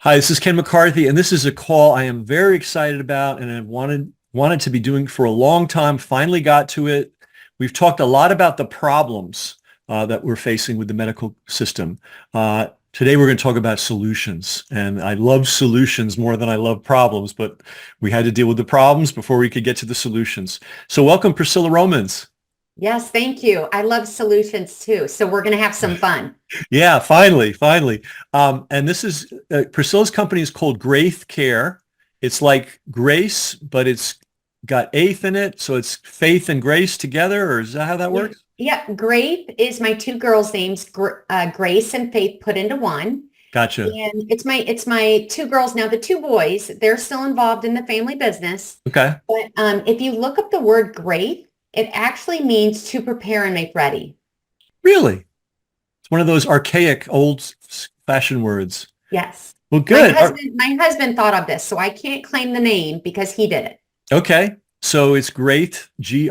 Hi, this is Ken McCarthy, and this is a call I am very excited about and I've wanted to be doing for a long time. Finally got to it. We've talked a lot about the problems that we're facing with the medical system. Today we're going to talk about solutions, and I love solutions more than I love problems, but we had to deal with the problems before we could get to the solutions. So welcome, Priscilla Romans. Yes, thank you. I love solutions too. So we're going to have some fun. Yeah, finally. And this is Priscilla's company is called Graith Care. It's like grace, but it's got eighth in it. So it's faith and grace together, or is that how that Yeah. works? Yeah. Grape is my two girls' names, Grace and Faith put into one. Gotcha. And it's my two girls. Now the two boys, they're still involved in the family business. Okay. But if you look up the word grape, it actually means to prepare and make ready. Really? It's one of those archaic old-fashioned words. Yes. Well, My good. husband, my husband thought of this, so I can't claim the name because he did it. Okay. So it's Graith, Graith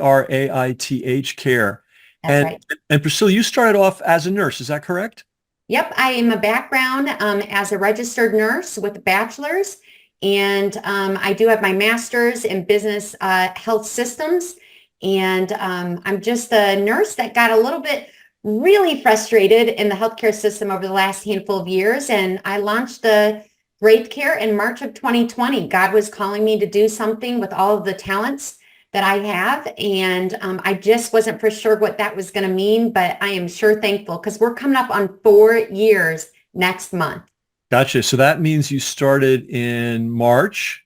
care. That's And right. and Priscilla, you started off as a nurse, is that correct? Yep, I am a background as a registered nurse with a bachelor's, and I do have my master's in business health systems. And I'm just a nurse that got a little bit really frustrated in the healthcare system over the last handful of years, and I launched the Graith Care in March of 2020. God was calling me to do something with all of the talents that I have. And I just wasn't for sure what that was going to mean, but I am sure thankful because we're coming up on 4 years next month. Gotcha. So that means you started in March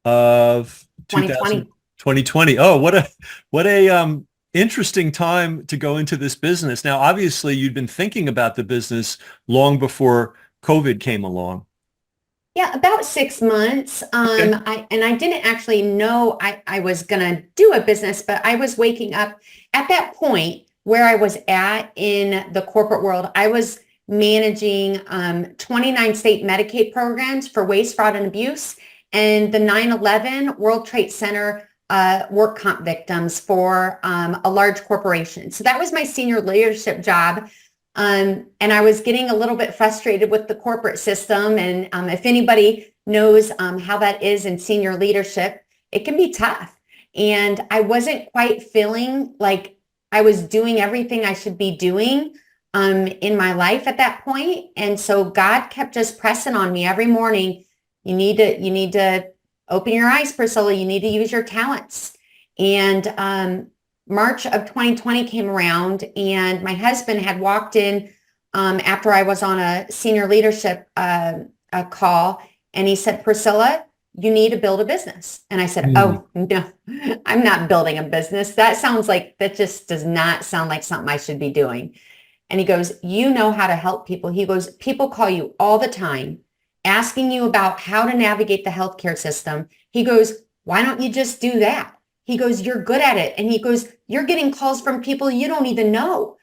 of 2000 2020. 2020. Oh, what a interesting time to go into this business. Now, obviously, you'd been thinking about the business long before COVID came along. Yeah, about 6 months. Okay. I didn't actually know I was gonna do a business, but I was waking up at that point where I was at in the corporate world. I was managing 29 state Medicaid programs for waste, fraud, and abuse, and the 9/11 World Trade Center work comp victims for a large corporation. So that was my senior leadership job. And I was getting a little bit frustrated with the corporate system. And if anybody knows how that is in senior leadership, it can be tough. And I wasn't quite feeling like I was doing everything I should be doing in my life at that point. And so God kept just pressing on me every morning. You need to open your eyes, Priscilla. You need to use your talents. And March of 2020 came around, and my husband had walked in after I was on a senior leadership a call, and he said, Priscilla, you need to build a business. And I said, Hmm. oh, no, I'm not building a business. That just does not sound like something I should be doing. And he goes, you know how to help people. He goes, people call you all the time asking you about how to navigate the healthcare system. He goes, why don't you just do that? He goes, you're good at it. And he goes, you're getting calls from people you don't even know.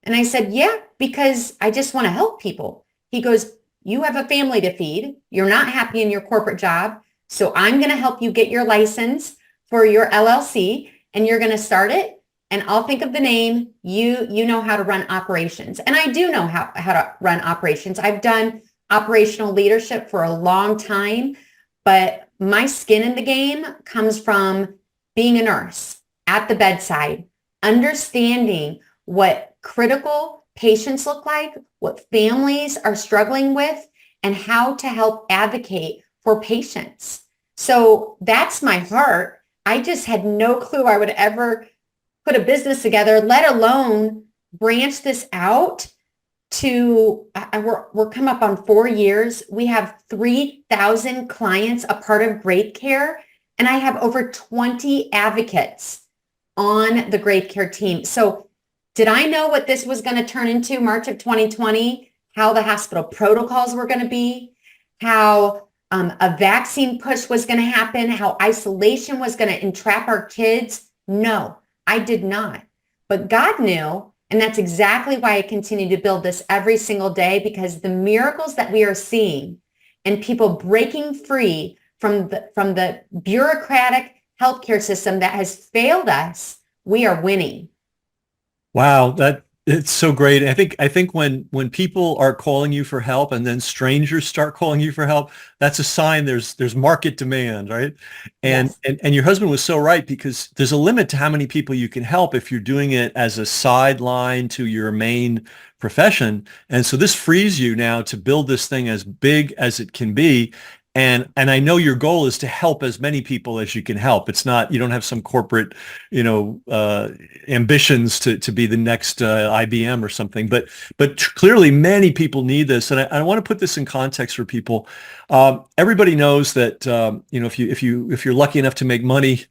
And I said, yeah, because I just want to help people. He goes, you have a family to feed. You're not happy in your corporate job. So I'm going to help you get your license for your LLC, and you're going to start it. And I'll think of the name. You know how to run operations. And I do know how to run operations. I've done operational leadership for a long time, but my skin in the game comes from being a nurse at the bedside, understanding what critical patients look like, what families are struggling with, and how to help advocate for patients. So that's my heart. I just had no clue I would ever put a business together, let alone branch this out to, we're come up on 4 years. We have 3,000 clients, a part of Graith Care, and I have over 20 advocates on the Graith Care team. So did I know what this was going to turn into March of 2020, how the hospital protocols were going to be, how a vaccine push was going to happen, how isolation was going to entrap our kids? No, I did not. But God knew, and that's exactly why I continue to build this every single day, because the miracles that we are seeing and people breaking free from the bureaucratic healthcare system that has failed us, we are winning. Wow, It's so great. I think when people are calling you for help and then strangers start calling you for help, that's a sign there's market demand, right? And Yes. and your husband was so right because there's a limit to how many people you can help if you're doing it as a sideline to your main profession. And so this frees you now to build this thing as big as it can be. And I know your goal is to help as many people as you can help. It's not, you don't have some corporate, you know, ambitions to be the next IBM or something, but clearly many people need this, and I want to put this in context for people. Everybody knows that you know, if you're lucky enough to make money,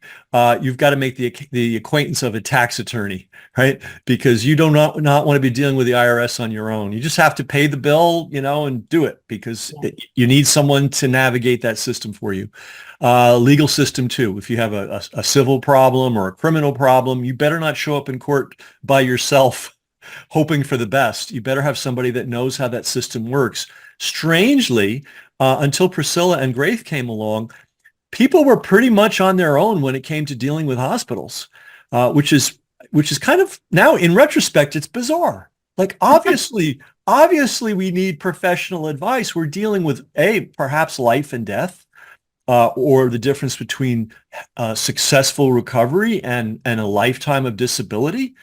you've got to make the acquaintance of a tax attorney, right? Because you do not want to be dealing with the IRS on your own. You just have to pay the bill, you know, and do it because Yes. you need someone to navigate that system for you. Legal system too. If you have a civil problem or a criminal problem, you better not show up in court by yourself hoping for the best. You better have somebody that knows how that system works. Strangely, until Priscilla and Graith came along, people were pretty much on their own when it came to dealing with hospitals, which is kind of now in retrospect, it's bizarre. Like obviously we need professional advice. We're dealing with perhaps life and death, or the difference between successful recovery and a lifetime of disability.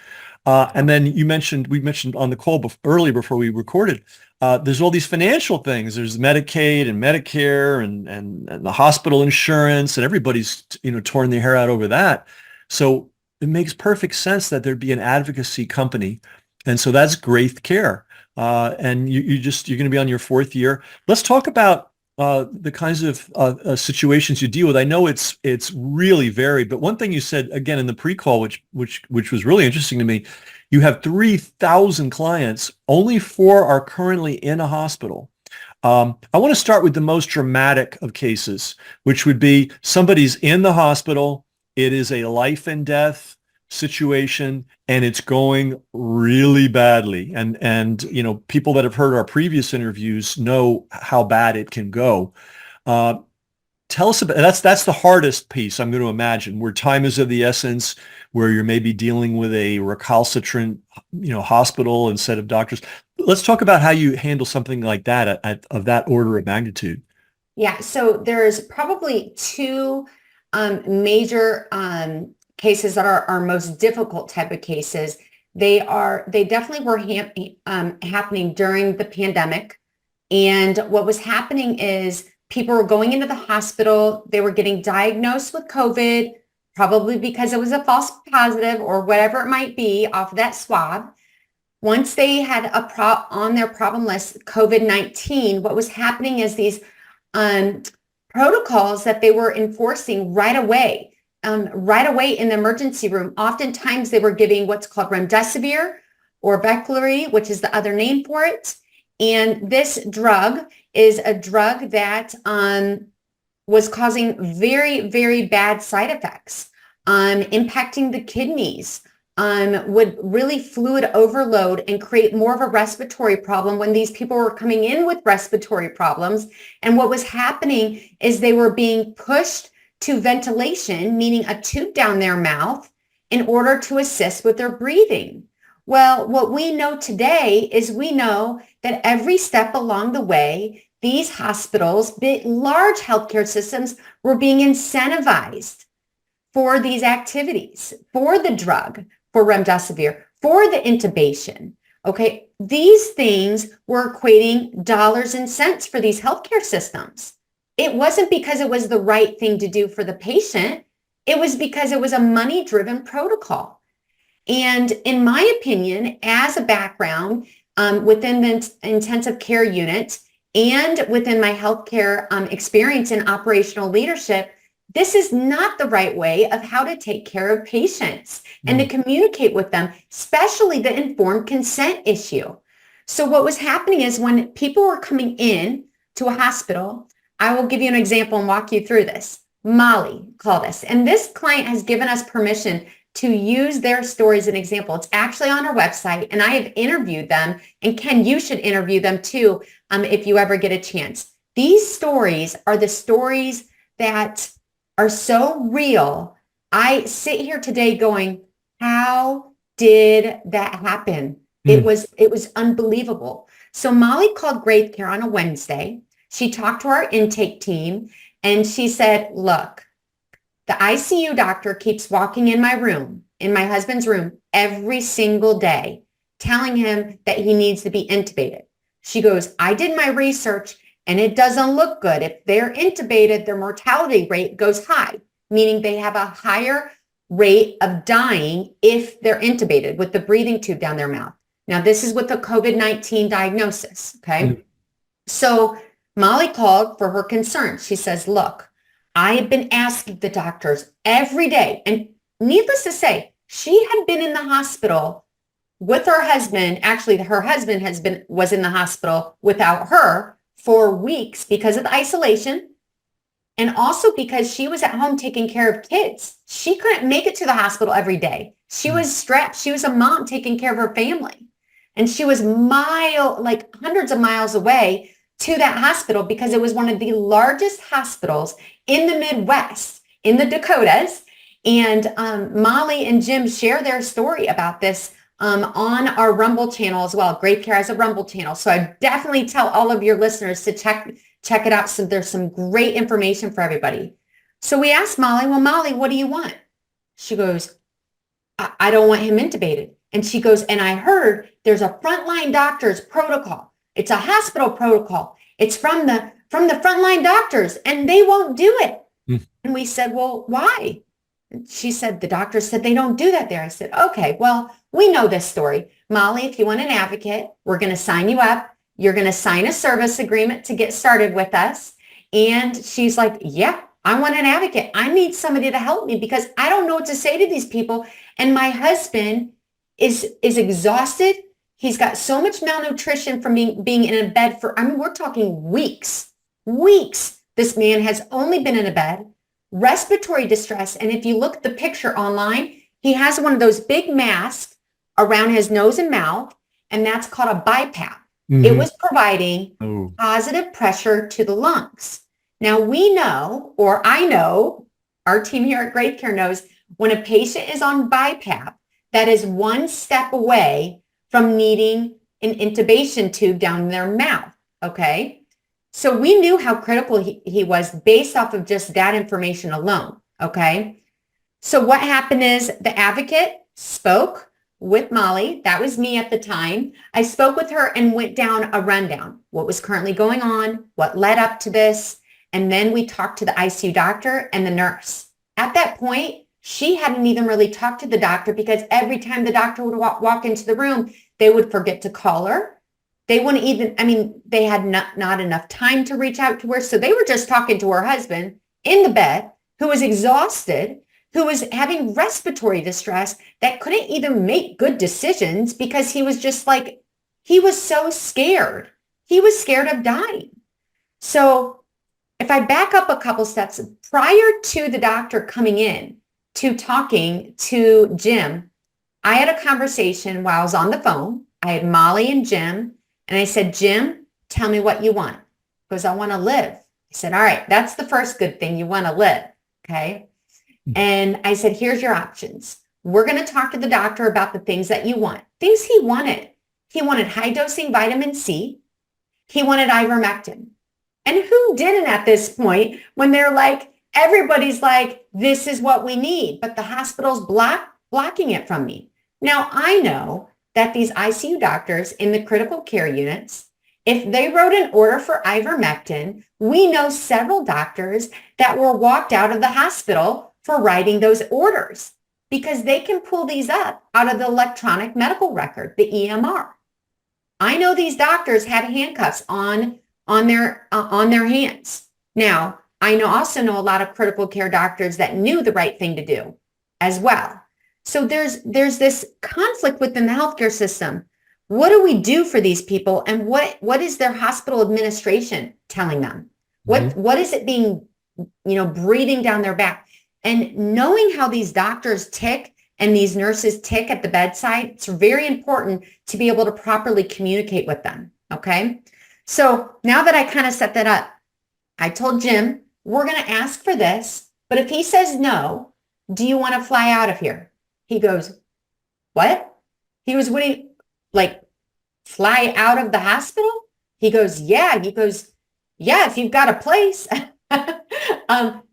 And then we mentioned on the call earlier before we recorded, there's all these financial things. There's Medicaid and Medicare and the hospital insurance, and everybody's, you know, torn their hair out over that. So it makes perfect sense that there'd be an advocacy company. And so that's Graith Care. And you're going to be on your fourth year. Let's talk about the kinds of situations you deal with. I know it's really varied, but one thing you said again in the pre-call, which was really interesting to me, you have 3,000 clients. Only 4 are currently in a hospital. I want to start with the most dramatic of cases, which would be somebody's in the hospital. It is a life and death situation, and it's going really badly. And you know, people that have heard our previous interviews know how bad it can go. Uh, Tell us about that's the hardest piece, I'm going to imagine, where time is of the essence, where you're maybe dealing with a recalcitrant, you know, hospital instead of doctors. Let's talk about how you handle something like that of that order of magnitude. Yeah, so there's probably two major cases that are our most difficult type of cases. They definitely were happening during the pandemic. And what was happening is people were going into the hospital, they were getting diagnosed with COVID, probably because it was a false positive or whatever it might be off of that swab. Once they had on their problem list, COVID-19, what was happening is these um, protocols that they were enforcing right away in the emergency room. Oftentimes they were giving what's called remdesivir or Veklury, which is the other name for it. And this drug is a drug that was causing very, very bad side effects, impacting the kidneys, would really fluid overload and create more of a respiratory problem when these people were coming in with respiratory problems. And what was happening is they were being pushed to ventilation, meaning a tube down their mouth, in order to assist with their breathing. Well, what we know today is we know that every step along the way, these hospitals, large healthcare systems, were being incentivized for these activities, for the drug, for remdesivir, for the intubation. Okay, these things were equating dollars and cents for these healthcare systems. It wasn't because it was the right thing to do for the patient. It was because it was a money-driven protocol. And in my opinion, as a background within the intensive care unit and within my healthcare experience in operational leadership, this is not the right way of how to take care of patients and to communicate with them, especially the informed consent issue. So what was happening is when people were coming in to a hospital, I will give you an example and walk you through this. Molly called us, and this client has given us permission to use their story as an example. It's actually on our website, and I have interviewed them. And Ken, you should interview them too if you ever get a chance. These stories are the stories that are so real. I sit here today going, how did that happen? It was unbelievable. So Molly called Graith Care on a Wednesday. She talked to our intake team and she said, look, the ICU doctor keeps walking in my room, in my husband's room, every single day, telling him that he needs to be intubated. She goes, I did my research and it doesn't look good. If they're intubated, their mortality rate goes high, meaning they have a higher rate of dying if they're intubated with the breathing tube down their mouth. Now, this is with the COVID-19 diagnosis, okay? So Molly called for her concerns. She says, look, I have been asking the doctors every day, and needless to say, she had been in the hospital with her husband. Actually, her husband was in the hospital without her for weeks because of the isolation and also because she was at home taking care of kids. She couldn't make it to the hospital every day. She was strapped. She was a mom taking care of her family. And she was hundreds of miles away to that hospital because it was one of the largest hospitals in the Midwest, in the Dakotas. And Molly and Jim share their story about this on our Rumble channel as well. Graith Care has a Rumble channel. So I definitely tell all of your listeners to check it out. So there's some great information for everybody. So we asked Molly, well, Molly, what do you want? She goes, I don't want him intubated. And she goes, and I heard there's a frontline doctor's protocol. It's a hospital protocol. It's from the frontline doctors and they won't do it. And we said, well, why? And she said, the doctor said they don't do that there. I said, okay, well, we know this story. Molly, if you want an advocate, we're going to sign you up. You're going to sign a service agreement to get started with us. And she's like, yeah, I want an advocate. I need somebody to help me because I don't know what to say to these people. And my husband is exhausted. He's got so much malnutrition from being in a bed for, we're talking weeks. This man has only been in a bed, respiratory distress. And if you look at the picture online, he has one of those big masks around his nose and mouth, and that's called a BiPAP. It was providing positive pressure to the lungs. Now we know, or I know, our team here at Graith Care knows, when a patient is on BiPAP, that is one step away from needing an intubation tube down their mouth, okay? So we knew how critical he was based off of just that information alone, okay? So what happened is the advocate spoke with Molly. That was me at the time. I spoke with her and went down a rundown, what was currently going on, what led up to this, and then we talked to the ICU doctor and the nurse. At that point, she hadn't even really talked to the doctor because every time the doctor would walk into the room, they would forget to call her. They wouldn't even, they had not enough time to reach out to her. So they were just talking to her husband in the bed who was exhausted, who was having respiratory distress that couldn't even make good decisions because he was just like, he was so scared. He was scared of dying. So if I back up a couple steps, prior to the doctor coming in to talking to Jim, I had a conversation while I was on the phone. I had Molly and Jim, and I said, Jim, tell me what you want. He goes, I want to live. I said, all right, that's the first good thing. You want to live, okay? And I said, here's your options. We're going to talk to the doctor about the things that you want. Things he wanted. He wanted high-dosing vitamin C. He wanted ivermectin. And who didn't at this point when they're like, everybody's like, this is what we need, but the hospital's blocking it from me. Now, I know that these ICU doctors in the critical care units, if they wrote an order for ivermectin, we know several doctors that were walked out of the hospital for writing those orders because they can pull these up out of the electronic medical record, the EMR. I know these doctors had handcuffs on their hands. Now, I also know a lot of critical care doctors that knew the right thing to do as well. So there's this conflict within the healthcare system. What do we do for these people? And what is their hospital administration telling them? What is it being, breathing down their back? And knowing how these doctors tick and these nurses tick at the bedside, it's very important to be able to properly communicate with them. Okay. So now that I kind of set that up, I told Jim, we're going to ask for this, but if he says no, do you want to fly out of here? He goes, what? He goes, like fly out of the hospital? He goes, yeah. He goes, yeah, if you've got a place.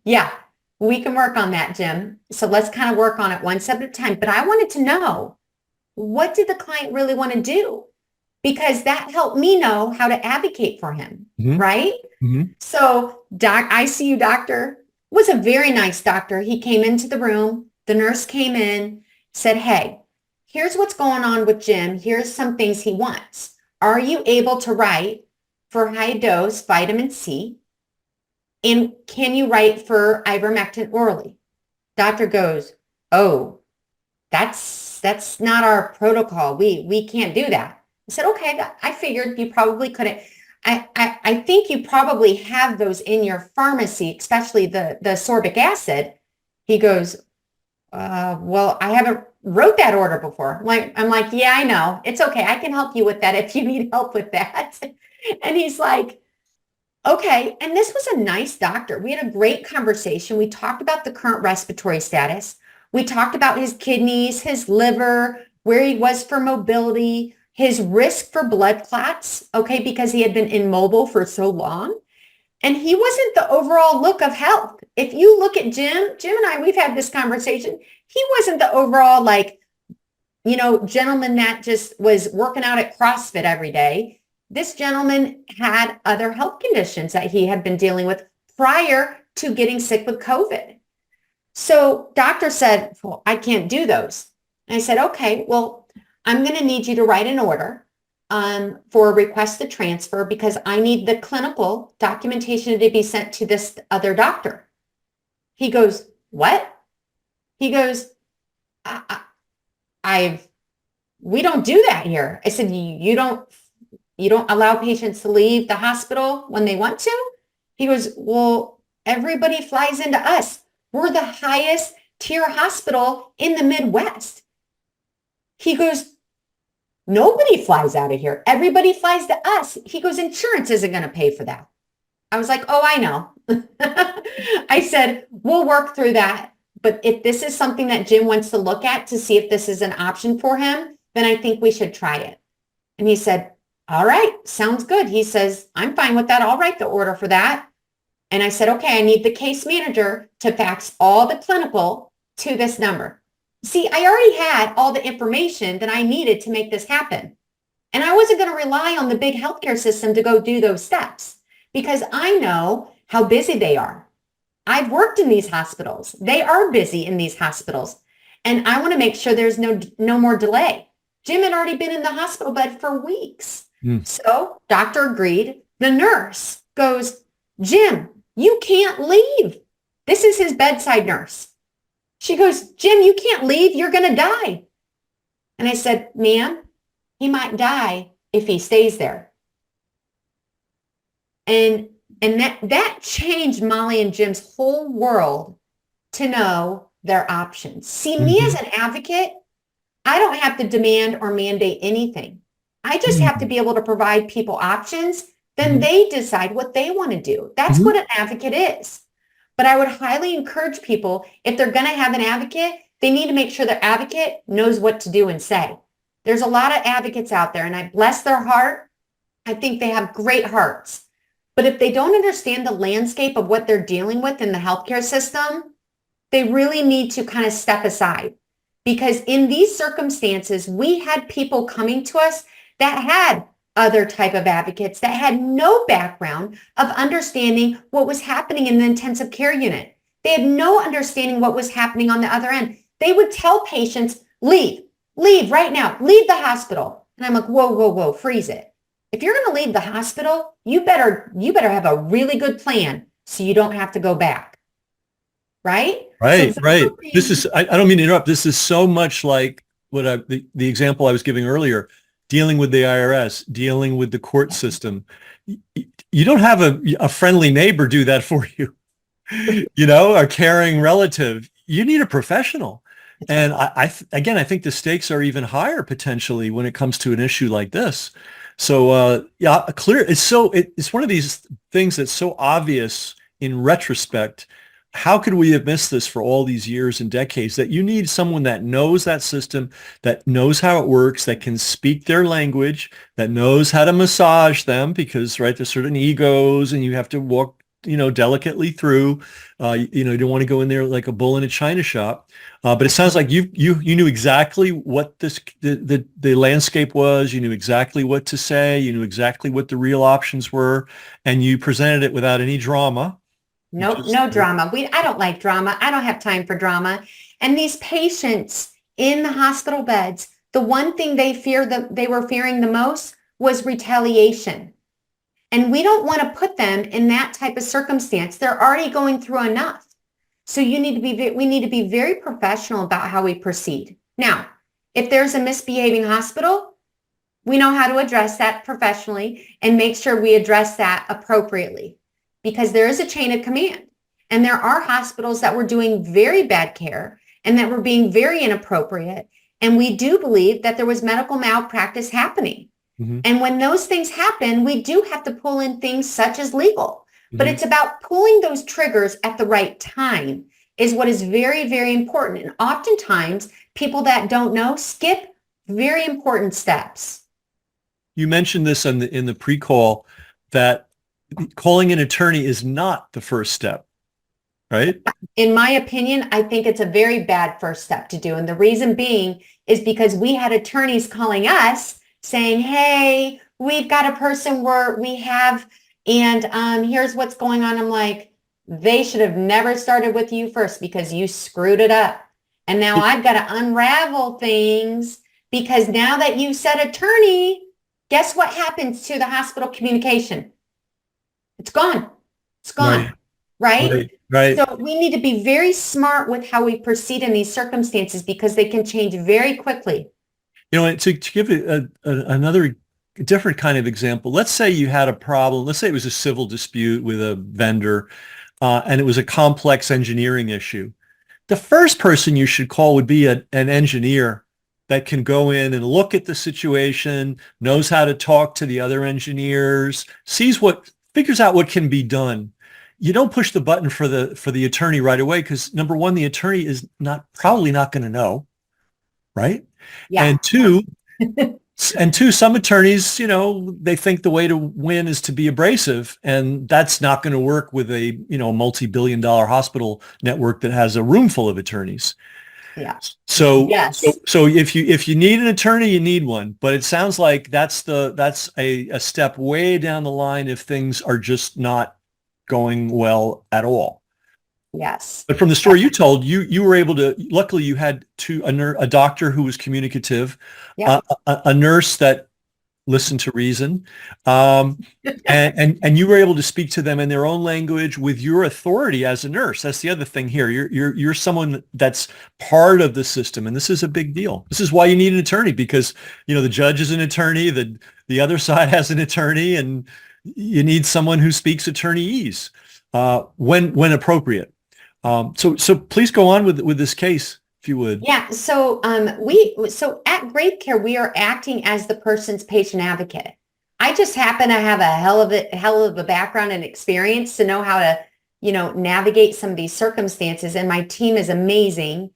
Yeah, we can work on that, Jim. So let's kind of work on it one step at a time. But I wanted to know, what did the client really want to do? Because that helped me know how to advocate for him, Mhm. right? Mhm. So ICU doctor was a very nice doctor. He came into the room. The nurse came in, said, hey, here's what's going on with Jim. Here's some things he wants. Are you able to write for high dose vitamin C? And can you write for ivermectin orally? Doctor goes, oh, that's not our protocol. We can't do that. I said, okay, I figured you probably couldn't. I think you probably have those in your pharmacy, especially the sorbic acid. He goes, well, I haven't wrote that order before. I'm like, yeah, I know. It's okay. I can help you with that if you need help with that. And he's like, okay. And this was a nice doctor. We had a great conversation. We talked about the current respiratory status. We talked about his kidneys, his liver, where he was for mobility, his risk for blood clots, okay, because he had been immobile for so long. And he wasn't the overall look of health. If you look at Jim and I, we've had this conversation. He wasn't the overall, like, gentleman that just was working out at CrossFit every day. This gentleman had other health conditions that he had been dealing with prior to getting sick with COVID. So doctor said, well, I can't do those. And I said, okay, well, I'm going to need you to write an order for a request to transfer because I need the clinical documentation to be sent to this other doctor. He goes, what? He goes, we don't do that here. I said, you don't allow patients to leave the hospital when they want to? He goes, well, everybody flies into us. We're the highest tier hospital in the Midwest. He goes, nobody flies out of here. Everybody flies to us. He goes, insurance isn't going to pay for that. I was like, oh, I know. I said, we'll work through that. But if this is something that Jim wants to look at to see if this is an option for him, then I think we should try it. And he said, all right, sounds good. He says, I'm fine with that. I'll write the order for that. And I said, okay, I need the case manager to fax all the clinical to this number. See, I already had all the information that I needed to make this happen. And I wasn't going to rely on the big healthcare system to go do those steps because I know how busy they are. I've worked in these hospitals. They are busy in these hospitals. And I want to make sure there's no more delay. Jim had already been in the hospital bed for weeks. So doctor agreed. The nurse goes, Jim, you can't leave. This is his bedside nurse. She goes, Jim, you can't leave. You're going to die. And I said, ma'am, he might die if he stays there. And that changed Molly and Jim's whole world to know their options. See, me as an advocate, I don't have to demand or mandate anything. I just have to be able to provide people options. Then they decide what they want to do. That's what an advocate is. But I would highly encourage people, if they're going to have an advocate, they need to make sure their advocate knows what to do and say. There's a lot of advocates out there, and I bless their heart. I think they have great hearts. But if they don't understand the landscape of what they're dealing with in the healthcare system, they really need to kind of step aside. Because in these circumstances, we had people coming to us that had other type of advocates that had no background of understanding what was happening in the intensive care unit. They had no understanding what was happening on the other end. They would tell patients, leave right now, leave the hospital. And I'm like, whoa, freeze it. If you're going to leave the hospital, you better have a really good plan so you don't have to go back. Right? Right, So right. This is, I don't mean to interrupt. This is so much like the example I was giving earlier, dealing with the IRS, dealing with the court system. You don't have a friendly neighbor do that for you, a caring relative. You need a professional. And I think the stakes are even higher potentially when it comes to an issue like this. So clear. It's one of these things that's so obvious in retrospect how could we have missed this for all these years and decades? That you need someone that knows that system, that knows how it works, that can speak their language, that knows how to massage them, because right, there's certain egos and you have to walk, delicately through. You don't want to go in there like a bull in a china shop. But it sounds like you knew exactly what the landscape was. You knew exactly what to say. You knew exactly what the real options were, and you presented it without any drama. Nope, no drama. I don't like drama. I don't have time for drama. And these patients in the hospital beds, the one thing they were fearing the most was retaliation. And we don't want to put them in that type of circumstance. They're already going through enough. So we need to be very professional about how we proceed. Now, if there's a misbehaving hospital, we know how to address that professionally and make sure we address that appropriately, because there is a chain of command. And there are hospitals that were doing very bad care and that were being very inappropriate. And we do believe that there was medical malpractice happening. Mm-hmm. And when those things happen, we do have to pull in things such as legal. But it's about pulling those triggers at the right time is what is very, very important. And oftentimes, people that don't know skip very important steps. You mentioned this in the pre-call, that calling an attorney is not the first step, right? In my opinion, I think it's a very bad first step to do. And the reason being is because we had attorneys calling us saying, hey, we've got a person we have, and here's what's going on. I'm like, they should have never started with you first because you screwed it up. And now I've got to unravel things because now that you said attorney, guess what happens to the hospital communication? It's gone. It's gone. Right? So we need to be very smart with how we proceed in these circumstances because they can change very quickly. To give another different kind of example, let's say you had a problem. Let's say it was a civil dispute with a vendor, and it was a complex engineering issue. The first person you should call would be an engineer that can go in and look at the situation, knows how to talk to the other engineers, figures out what can be done. You don't push the button for the attorney right away because, number one, the attorney is probably not going to know, right? Yeah. And two, some attorneys, they think the way to win is to be abrasive, and that's not going to work with a multi-billion-dollar hospital network that has a room full of attorneys. Yeah. So yes. So if you need an attorney, you need one. But it sounds like that's a step way down the line if things are just not going well at all. Yes. But from the story you told, you were able to, luckily you had a doctor who was communicative, yeah. a nurse that listened to reason, and you were able to speak to them in their own language with your authority as a nurse. That's the other thing here. You're someone that's part of the system, and this is a big deal. This is why you need an attorney, because the judge is an attorney, the other side has an attorney, and you need someone who speaks attorneyese when appropriate. So please go on with this case, if you would. Yeah. So so at Graith Care, we are acting as the person's patient advocate. I just happen to have a hell of a background and experience to know how to, navigate some of these circumstances. And my team is amazing.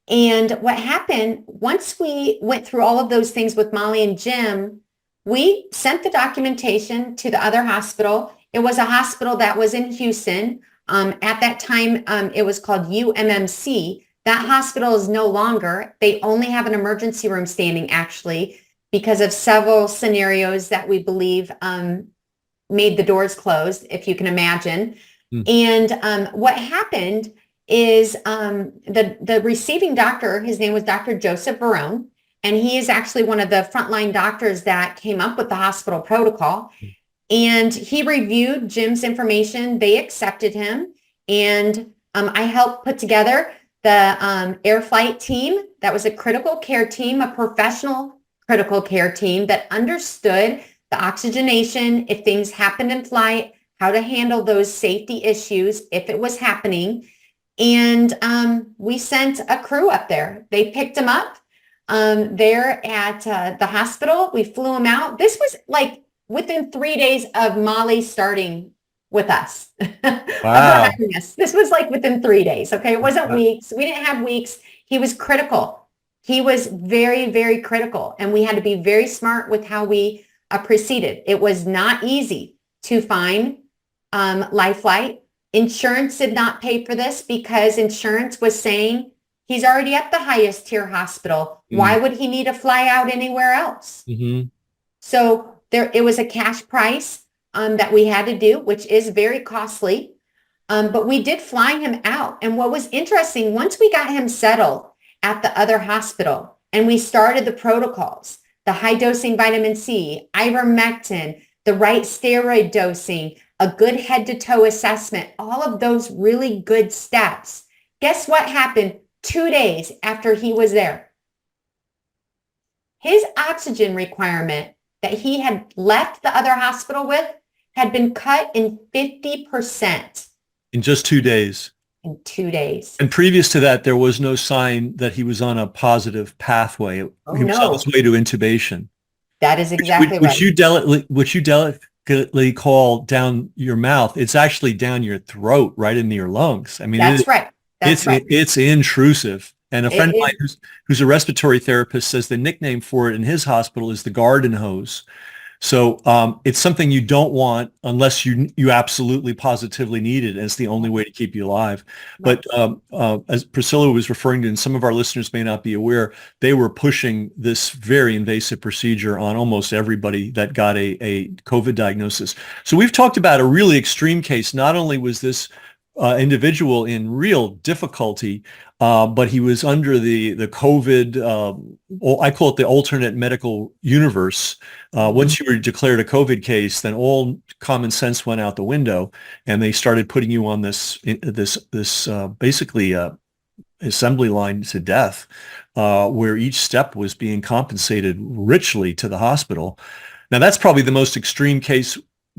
And what happened once we went through all of those things with Molly and Jim, we sent the documentation to the other hospital. It was a hospital that was in Houston. At that time, it was called UMMC. That hospital is no longer. They only have an emergency room standing, actually, because of several scenarios that we believe made the doors closed, if you can imagine. And what happened is the receiving doctor, his name was Dr. Joseph Barone, and he is actually one of the frontline doctors that came up with the hospital protocol. And he reviewed Jim's information. They accepted him. And I helped put together the air flight team. That was a critical care team, a professional critical care team that understood the oxygenation, if things happened in flight, how to handle those safety issues if it was happening. And we sent a crew up there. They picked him up there at the hospital. We flew him out. This was like within 3 days of Molly starting with us of Wow. hiring us. This was like within 3 days. Okay. It wasn't weeks. We didn't have weeks. He was critical. He was very, very critical. And we had to be very smart with how we proceeded. It was not easy to find life flight. Insurance did not pay for this because insurance was saying he's already at the highest tier hospital. Why would he need to fly out anywhere else? Mm-hmm. So it was a cash price that we had to do, which is very costly. But we did fly him out. And what was interesting, once we got him settled at the other hospital and we started the protocols, the high dosing vitamin C, ivermectin, the right steroid dosing, a good head to toe assessment, all of those really good steps. Guess what happened 2 days after he was there? His oxygen requirement that he had left the other hospital with had been cut in 50%. In just 2 days. In 2 days. And previous to that, there was no sign that he was on a positive pathway. He was on his way to intubation. That is exactly right. Which you delicately call down your mouth. It's actually down your throat, right into your lungs. I mean, that's right. It's intrusive. And a friend of mine who's a respiratory therapist says the nickname for it in his hospital is the garden hose. So it's something you don't want unless you absolutely positively need it. And it's the only way to keep you alive. But as Priscilla was referring to, and some of our listeners may not be aware, they were pushing this very invasive procedure on almost everybody that got a COVID diagnosis. So we've talked about a really extreme case. Not only was this individual in real difficulty, but he was under the COVID, I call it the alternate medical universe. Once you were declared a COVID case, then all common sense went out the window, and they started putting you on this basically assembly line to death, where each step was being compensated richly to the hospital. Now, that's probably the most extreme case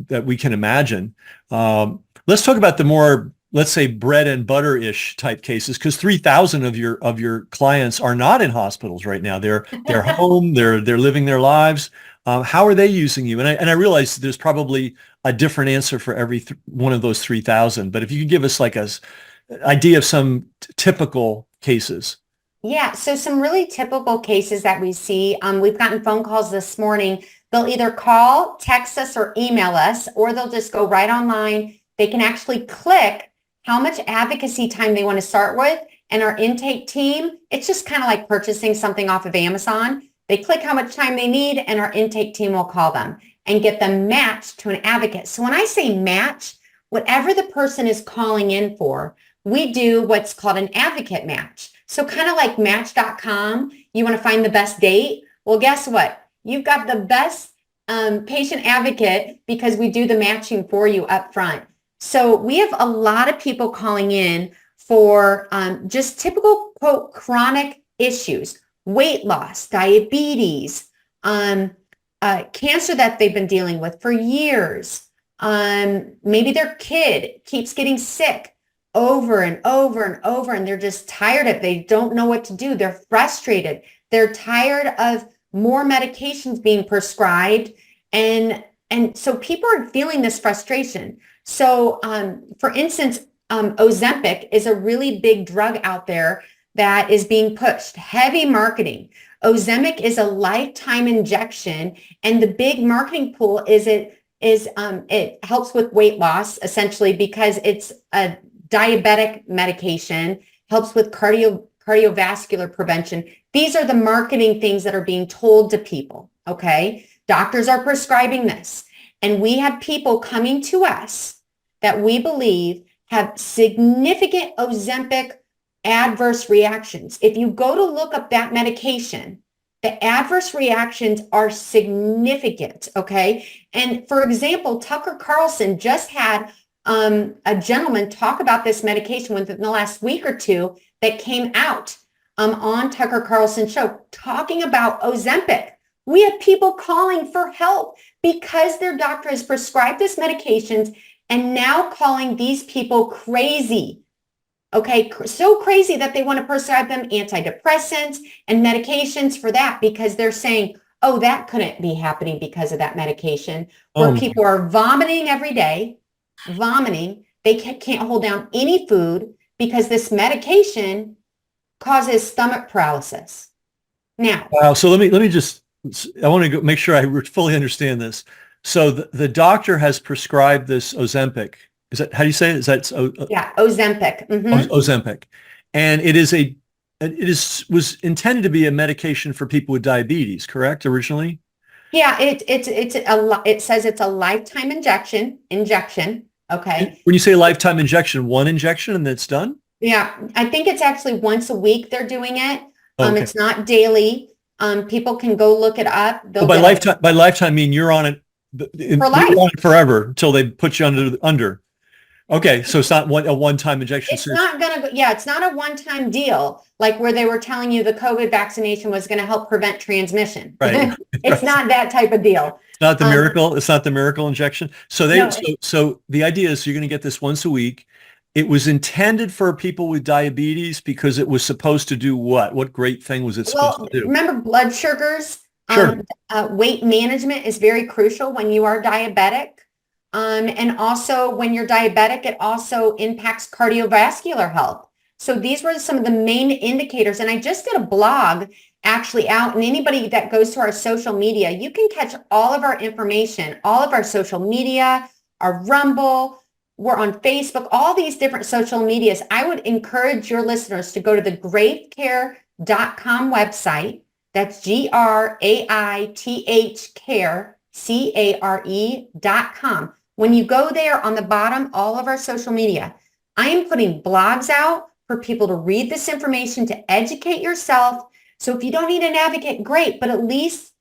that we can imagine. Let's talk about the more, let's say, bread and butter-ish type cases, because 3,000 of your clients are not in hospitals right now. They're home. They're living their lives. How are they using you? And I realize there's probably a different answer for every one of those 3,000. But if you could give us like an idea of some typical cases. Yeah. So some really typical cases that we see. We've gotten phone calls this morning. They'll either call, text us, or email us, or they'll just go right online. They can actually click how much advocacy time they want to start with. And our intake team, it's just kind of like purchasing something off of Amazon. They click how much time they need, and our intake team will call them and get them matched to an advocate. So when I say match, whatever the person is calling in for, we do what's called an advocate match. So kind of like Match.com, you want to find the best date. Well, guess what? You've got the best patient advocate because we do the matching for you up front. So we have a lot of people calling in for just typical, quote, chronic issues, weight loss, diabetes, cancer that they've been dealing with for years. Maybe their kid keeps getting sick over and over and over, and they're just tired of it. They don't know what to do. They're frustrated. They're tired of more medications being prescribed. And so people are feeling this frustration. So for instance, Ozempic is a really big drug out there that is being pushed. Heavy marketing. Ozempic is a lifetime injection, and the big marketing pool is it helps with weight loss essentially because it's a diabetic medication, helps with cardiovascular prevention. These are the marketing things that are being told to people, okay? Doctors are prescribing this. And we have people coming to us that we believe have significant Ozempic adverse reactions. If you go to look up that medication, the adverse reactions are significant, okay? And for example, Tucker Carlson just had a gentleman talk about this medication within the last week or two that came out on Tucker Carlson's show talking about Ozempic. We have people calling for help because their doctor has prescribed this medications and now calling these people crazy. Okay, so crazy that they want to prescribe them antidepressants and medications for that because they're saying, oh, that couldn't be happening because of that medication, where people are vomiting every day. vomiting. They can't hold down any food because this medication causes stomach paralysis. Now, Wow. So let me just, I want to go make sure I fully understand this. So the doctor has prescribed this Ozempic. Is that, how do you say it? Is that yeah, Ozempic. Ozempic? And was intended to be a medication for people with diabetes, correct? Originally? Yeah, it says it's a lifetime injection. Okay. When you say lifetime injection, one injection and then it's done? Yeah, I think it's actually once a week they're doing it. Okay. It's not daily. People can go look it up. Well, They'll get by lifetime, I mean you're on it, for you're life. on it forever until they put you under. Okay, so it's not a one-time injection. It's not going to go, yeah, it's not a one-time deal like where they were telling you the COVID vaccination was going to help prevent transmission. Right. It's not that type of deal. It's not the miracle. It's not the miracle injection. So No, so the idea is you're going to get this once a week. It was intended for people with diabetes because it was supposed to do what? What great thing was it supposed to do? remember blood sugars? Sure. Weight management is very crucial when you are diabetic. And also when you're diabetic, it also impacts cardiovascular health. So these were some of the main indicators. And I just did a blog actually out, and anybody that goes to our social media, you can catch all of our information, all of our social media, our Rumble, we're on Facebook, all these different social medias. I would encourage your listeners to go to the graithcare.com website. That's GRAITH care.com. When you go there on the bottom, all of our social media, I am putting blogs out for people to read this information, to educate yourself. So if you don't need an advocate, great, but at least,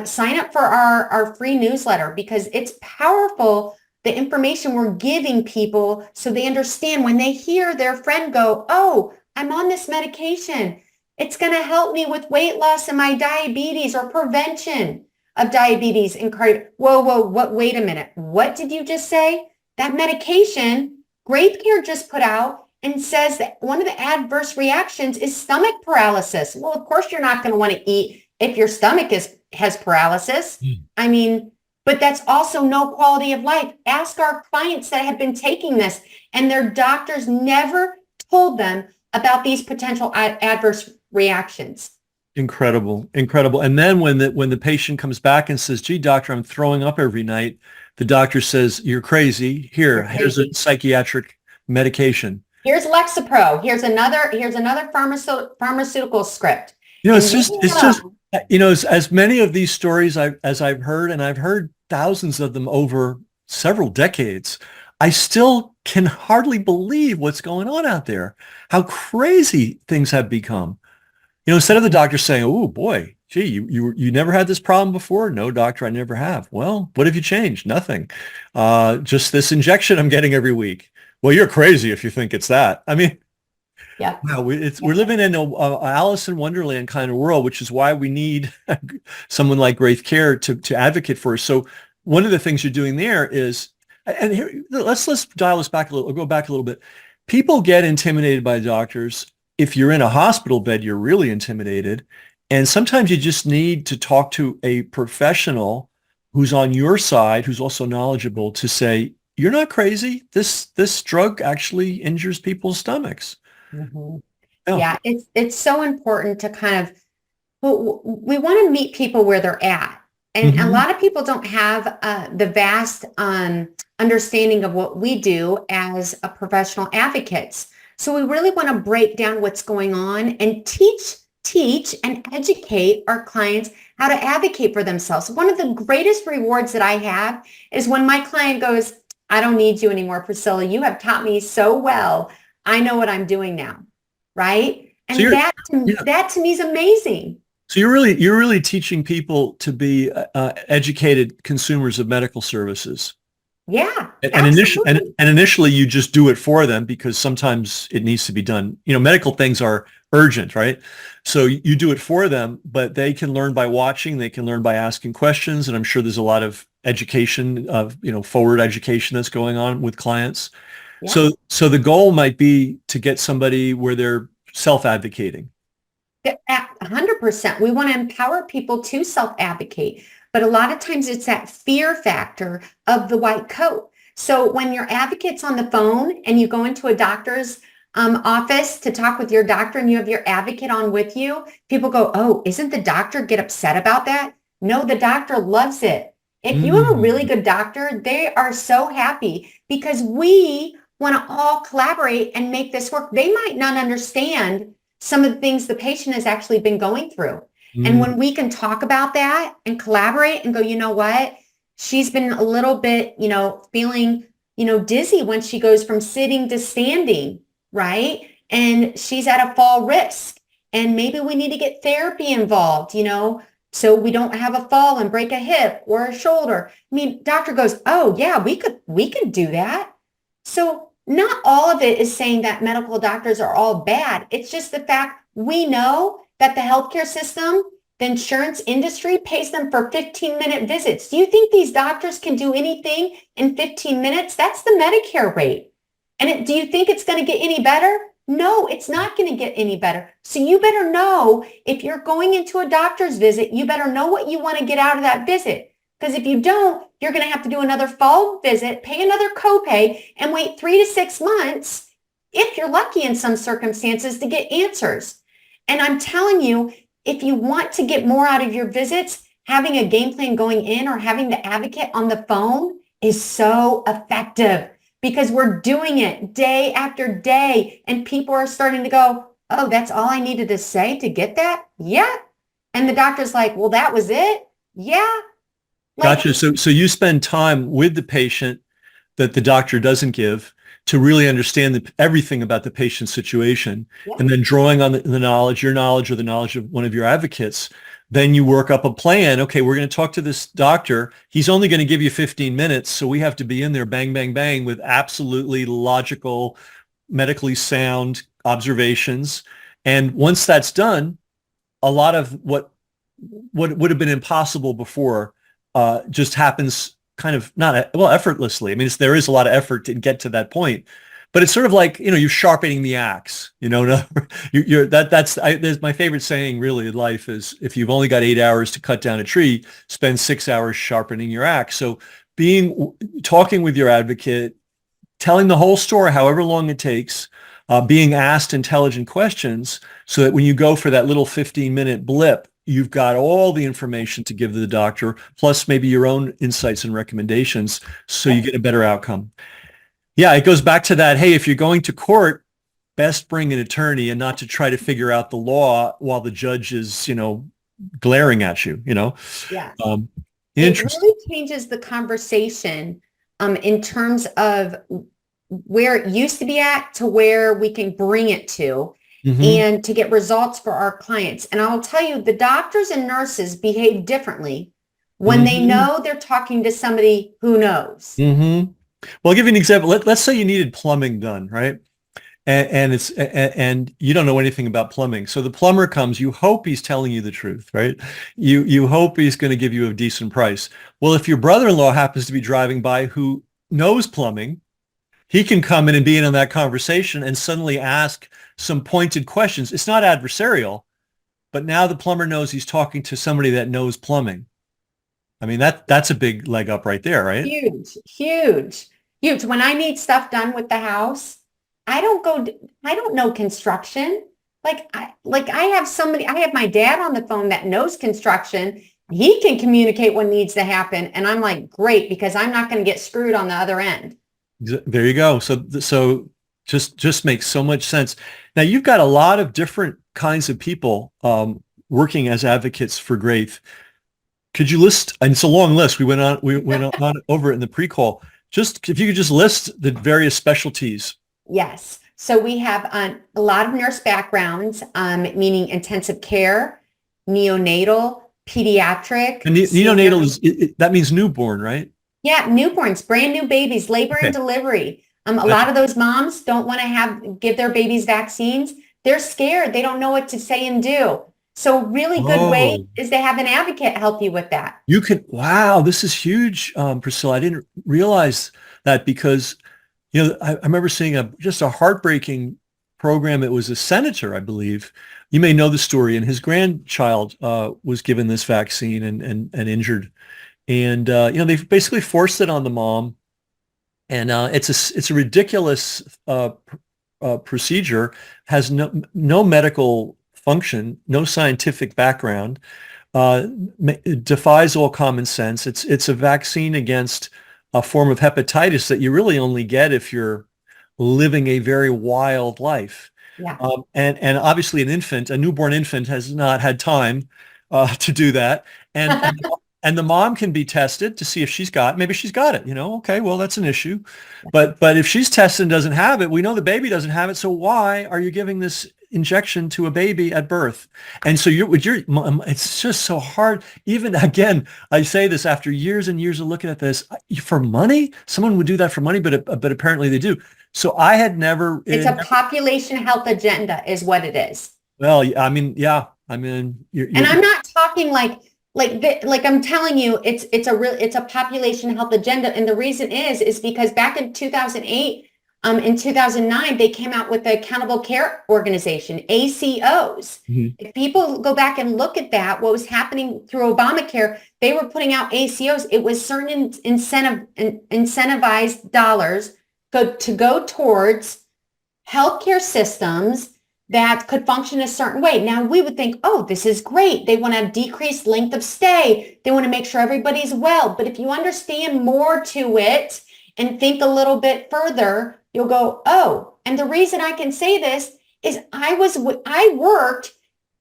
sign up for our free newsletter because it's powerful, the information we're giving people so they understand when they hear their friend go, oh, I'm on this medication. It's going to help me with weight loss and my diabetes or prevention of diabetes and cardio. Wait a minute. What did you just say? That medication, Graith Care just put out and says that one of the adverse reactions is stomach paralysis. Well, of course, you're not going to want to eat if your stomach has paralysis. I mean, but that's also no quality of life. Ask our clients that have been taking this and their doctors never told them about these potential adverse reactions. Incredible. And then when the patient comes back and says, gee, doctor, I'm throwing up every night, the doctor says, you're crazy. Here's a psychiatric medication. Here's Lexapro. Here's another pharmaceutical script. It's just as many of these stories as I've heard, and I've heard thousands of them over several decades, I still can hardly believe what's going on out there, how crazy things have become. Instead of the doctor saying, oh boy, gee, you never had this problem before? No, doctor, I never have. Well, what have you changed? Nothing. Just this injection I'm getting every week. Well, you're crazy if you think it's that. I mean, yeah. Wow, we're living in a Alice in Wonderland kind of world, which is why we need someone like Graith Care to advocate for us. So one of the things you're doing there is, and here, let's dial this back a little, go back a little bit. People get intimidated by doctors. If you're in a hospital bed, you're really intimidated. And sometimes you just need to talk to a professional who's on your side, who's also knowledgeable, to say, you're not crazy. This drug actually injures people's stomachs. Mm-hmm. Oh. Yeah, it's so important to kind of, we want to meet people where they're at. And a lot of people don't have the vast understanding of what we do as a professional advocates. So we really want to break down what's going on and teach and educate our clients how to advocate for themselves. One of the greatest rewards that I have is when my client goes, I don't need you anymore, Priscilla. You have taught me so well. I know what I'm doing now. Right. And So that to me is amazing. So you're really teaching people to be educated consumers of medical services. Yeah. And initially you just do it for them because sometimes it needs to be done. Medical things are urgent, right? So you do it for them, but they can learn by watching, they can learn by asking questions. And I'm sure there's a lot of education of, forward education that's going on with clients. Yeah. So the goal might be to get somebody where they're self-advocating. 100%. We want to empower people to self-advocate. But a lot of times it's that fear factor of the white coat. So when your advocate's on the phone and you go into a doctor's office to talk with your doctor and you have your advocate on with you, people go, oh, isn't the doctor get upset about that? No, the doctor loves it. If you have a really Mm. good doctor, they are so happy because we want to all collaborate and make this work. They might not understand some of the things the patient has actually been going through. And Mm. when we can talk about that and collaborate and go, you know what? She's been a little bit, feeling, dizzy when she goes from sitting to standing, right? And she's at a fall risk. And maybe we need to get therapy involved, so we don't have a fall and break a hip or a shoulder. I mean, doctor goes, oh yeah, we could do that. So not all of it is saying that medical doctors are all bad. It's just the fact we know that the healthcare system, the insurance industry pays them for 15-minute visits. Do you think these doctors can do anything in 15 minutes? That's the Medicare rate. And do you think it's going to get any better? No, it's not going to get any better. So you better know if you're going into a doctor's visit, you better know what you want to get out of that visit. Because if you don't, you're going to have to do another follow-up visit, pay another copay, and wait 3 to 6 months, if you're lucky in some circumstances, to get answers. And I'm telling you, if you want to get more out of your visits, having a game plan going in or having the advocate on the phone is so effective because we're doing it day after day. And people are starting to go, oh, that's all I needed to say to get that? Yeah. And the doctor's like, well, that was it? Yeah. Like, Gotcha. So you spend time with the patient that the doctor doesn't give to really understand everything about the patient's situation, yeah. and then drawing on the knowledge, your knowledge or the knowledge of one of your advocates, then you work up a plan. Okay, we're going to talk to this doctor. He's only going to give you 15 minutes, so we have to be in there bang, bang, bang with absolutely logical, medically sound observations. And once that's done, a lot of what would have been impossible before just happens kind of effortlessly. I mean, there is a lot of effort to get to that point, but it's sort of like, you're sharpening the axe, there's my favorite saying really in life is if you've only got 8 hours to cut down a tree, spend 6 hours sharpening your axe. So talking with your advocate, telling the whole story, however long it takes, being asked intelligent questions so that when you go for that little 15-minute blip, you've got all the information to give to the doctor, plus maybe your own insights and recommendations, so you get a better outcome. Yeah, it goes back to that, hey, if you're going to court, best bring an attorney and not to try to figure out the law while the judge is, glaring at you, Yeah. It Interesting. really changes the conversation in terms of where it used to be at to where we can bring it to. Mm-hmm. And to get results for our clients. And I will tell you, the doctors and nurses behave differently when they know they're talking to somebody who knows. Mm-hmm. Well, I'll give you an example. Let's say you needed plumbing done, right? And you don't know anything about plumbing. So the plumber comes, you hope he's telling you the truth, right? You hope he's going to give you a decent price. Well, if your brother-in-law happens to be driving by who knows plumbing, he can come in and be in on that conversation and suddenly ask some pointed questions. It's not adversarial, but now the plumber knows he's talking to somebody that knows plumbing. I mean, that's a big leg up right there, right? Huge, huge, huge. When I need stuff done with the house, I don't know construction. I have my dad on the phone that knows construction. He can communicate what needs to happen. And I'm like, great, because I'm not going to get screwed on the other end. There you go. So just makes so much sense. Now you've got a lot of different kinds of people working as advocates for Graith. Could you list? And it's a long list. We went on over it in the pre-call. Just if you could just list the various specialties. Yes. So we have a lot of nurse backgrounds, meaning intensive care, neonatal, pediatric. And neonatal that means newborn, right? Yeah, newborns, brand new babies, labor and delivery. A lot of those moms don't want to give their babies vaccines. They're scared. They don't know what to say and do. So a really good way is to have an advocate help you with that. Wow, this is huge, Priscilla. I didn't realize that because, I remember seeing just a heartbreaking program. It was a senator, I believe. You may know the story, and his grandchild was given this vaccine and injured. And, they basically forced it on the mom. And it's a ridiculous procedure, has no medical function, no scientific background, it defies all common sense. It's a vaccine against a form of hepatitis that you really only get if you're living a very wild life. Yeah. And obviously a newborn infant has not had time to do that. And the mom can be tested to see if maybe she's got it, okay, well, that's an issue. But if she's tested and doesn't have it, we know the baby doesn't have it. So why are you giving this injection to a baby at birth? And so it's just so hard. Even again, I say this after years and years of looking at this for money. Someone would do that for money, but apparently they do. So I had never. It's a population health agenda, is what it is. Well, I mean, yeah, I mean, and I'm not talking like I'm telling you, it's a population health agenda, and the reason is because back in 2008. In 2009, they came out with the Accountable Care Organization, ACOs. Mm-hmm. If people go back and look at that, what was happening through Obamacare, they were putting out ACOs. It was certain incentivized dollars to go towards healthcare systems that could function a certain way. Now, we would think, oh, this is great. They want to decrease length of stay. They want to make sure everybody's well. But if you understand more to it and think a little bit further, you'll go, oh, and the reason I can say this is I worked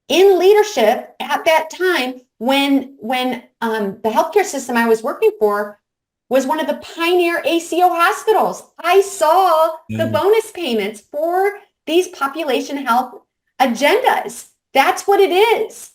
in leadership at that time when the healthcare system I was working for was one of the pioneer ACO hospitals. I saw the bonus payments for these population health agendas. That's what it is.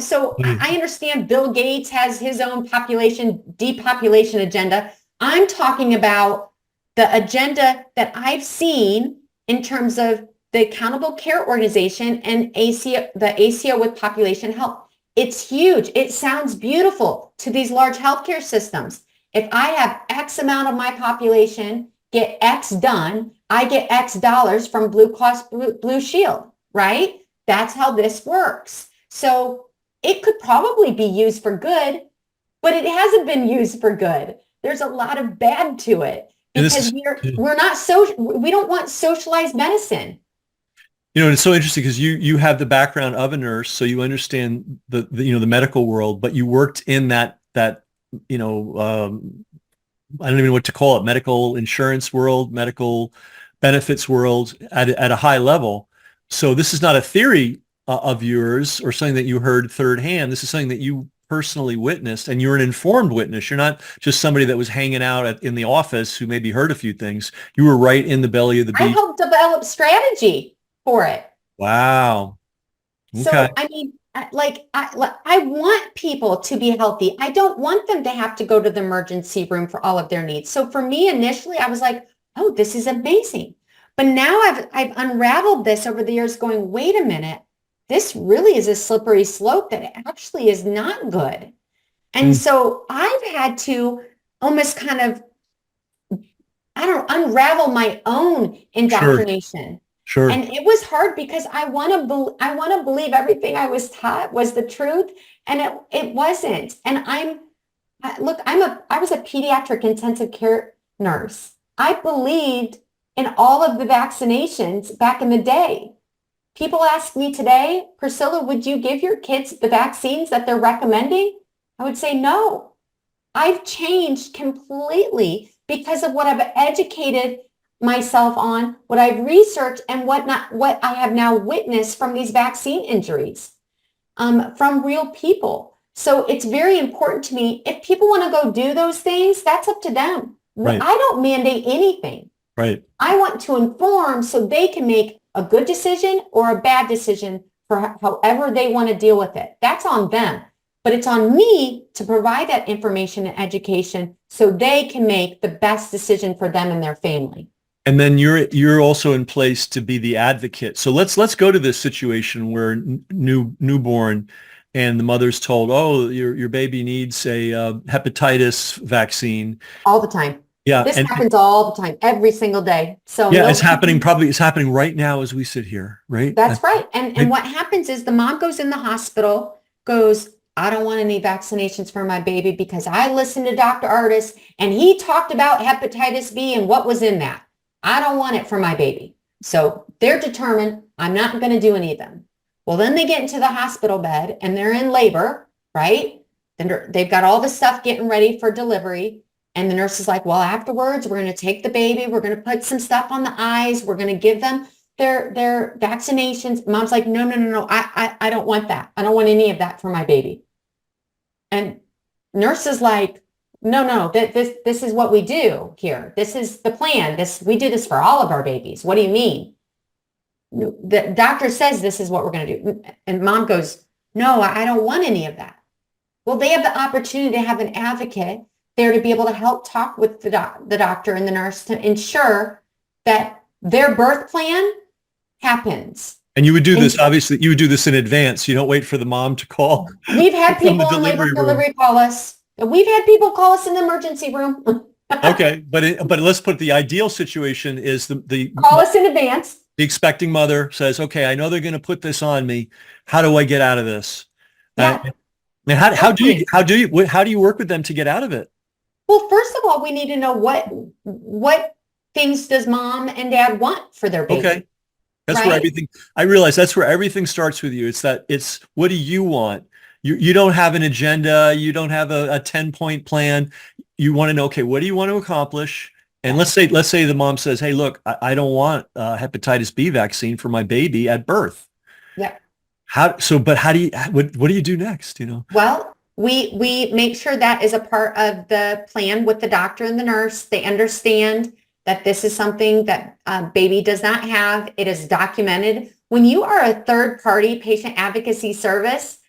So I understand Bill Gates has his own depopulation agenda. I'm talking about the agenda that I've seen in terms of the Accountable Care Organization and the ACO with population health. It's huge. It sounds beautiful to these large healthcare systems. If I have X amount of my population get X done, I get X dollars from Blue Cross Blue Shield, right? That's how this works. So it could probably be used for good, but it hasn't been used for good. There's a lot of bad to it. Because we don't want socialized medicine. It's so interesting because you have the background of a nurse, so you understand the medical world, but you worked in that I don't even know what to call it, medical insurance world, medical benefits world at a high level. So this is not a theory of yours or something that you heard third hand. This is something that you personally witnessed, and you're an informed witness. You're not just somebody that was hanging out in the office who maybe heard a few things. You were right in the belly of the beast. I helped develop strategy for it. Wow. Okay. So, I mean, I want people to be healthy. I don't want them to have to go to the emergency room for all of their needs. So for me, initially, I was like, oh, this is amazing. But now I've unraveled this over the years going, wait a minute. This really is a slippery slope that actually is not good. And so I've had to almost kind of, unravel my own indoctrination. Sure. And it was hard because I want to believe everything I was taught was the truth, and it wasn't. And I was a pediatric intensive care nurse. I believed in all of the vaccinations back in the day. People ask me today, Priscilla, would you give your kids the vaccines that they're recommending? I would say no. I've changed completely because of what I've educated myself on, what I've researched, and what I have now witnessed from these vaccine injuries from real people. So it's very important to me. If people want to go do those things, that's up to them. Right. I don't mandate anything. Right. I want to inform so they can make a good decision or a bad decision for however they want to deal with it. That's on them. But it's on me to provide that information and education so they can make the best decision for them and their family. And then you're also in place to be the advocate. So let's go to this situation where newborn and the mother's told, oh, your baby needs a hepatitis vaccine. All the time. Yeah. This happens all the time, every single day. So yeah, it's happening right now as we sit here, right? That's right. And what happens is the mom goes in the hospital, goes, I don't want any vaccinations for my baby because I listened to Dr. Artis and he talked about hepatitis B and what was in that. I don't want it for my baby. So they're determined, I'm not going to do any of them. Well, then they get into the hospital bed and they're in labor, right? Then they've got all the stuff getting ready for delivery. And the nurse is like, well, afterwards, we're going to take the baby. We're going to put some stuff on the eyes. We're going to give them their vaccinations. Mom's like, no, no, no, no. I don't want that. I don't want any of that for my baby. And nurse is like, no, no, this is what we do here. This is the plan. We do this for all of our babies. What do you mean? The doctor says this is what we're going to do. And mom goes, no, I don't want any of that. Well, they have the opportunity to have an advocate there to be able to help talk with the doctor and the nurse to ensure that their birth plan happens. And you would do this, obviously, you would do this in advance. You don't wait for the mom to call. We've had people in labor delivery call us. We've had people call us in the emergency room. Okay, but let's put the ideal situation is the call us in advance. The expecting mother says, okay, I know they're going to put this on me. How do I get out of this? Yeah. And how do you work with them to get out of it? Well, first of all, we need to know what things does mom and dad want for their baby. Okay. That's where I realize that's where everything starts with you. It's what do you want? You don't have an agenda. You don't have a 10-point plan. You want to know, okay, what do you want to accomplish? And let's say the mom says, hey, look, I don't want a hepatitis B vaccine for my baby at birth. Yeah. What do you do next? Well, we make sure that is a part of the plan with the doctor and the nurse. They understand that this is something that baby does not have. It is documented. When you are a third-party patient advocacy service,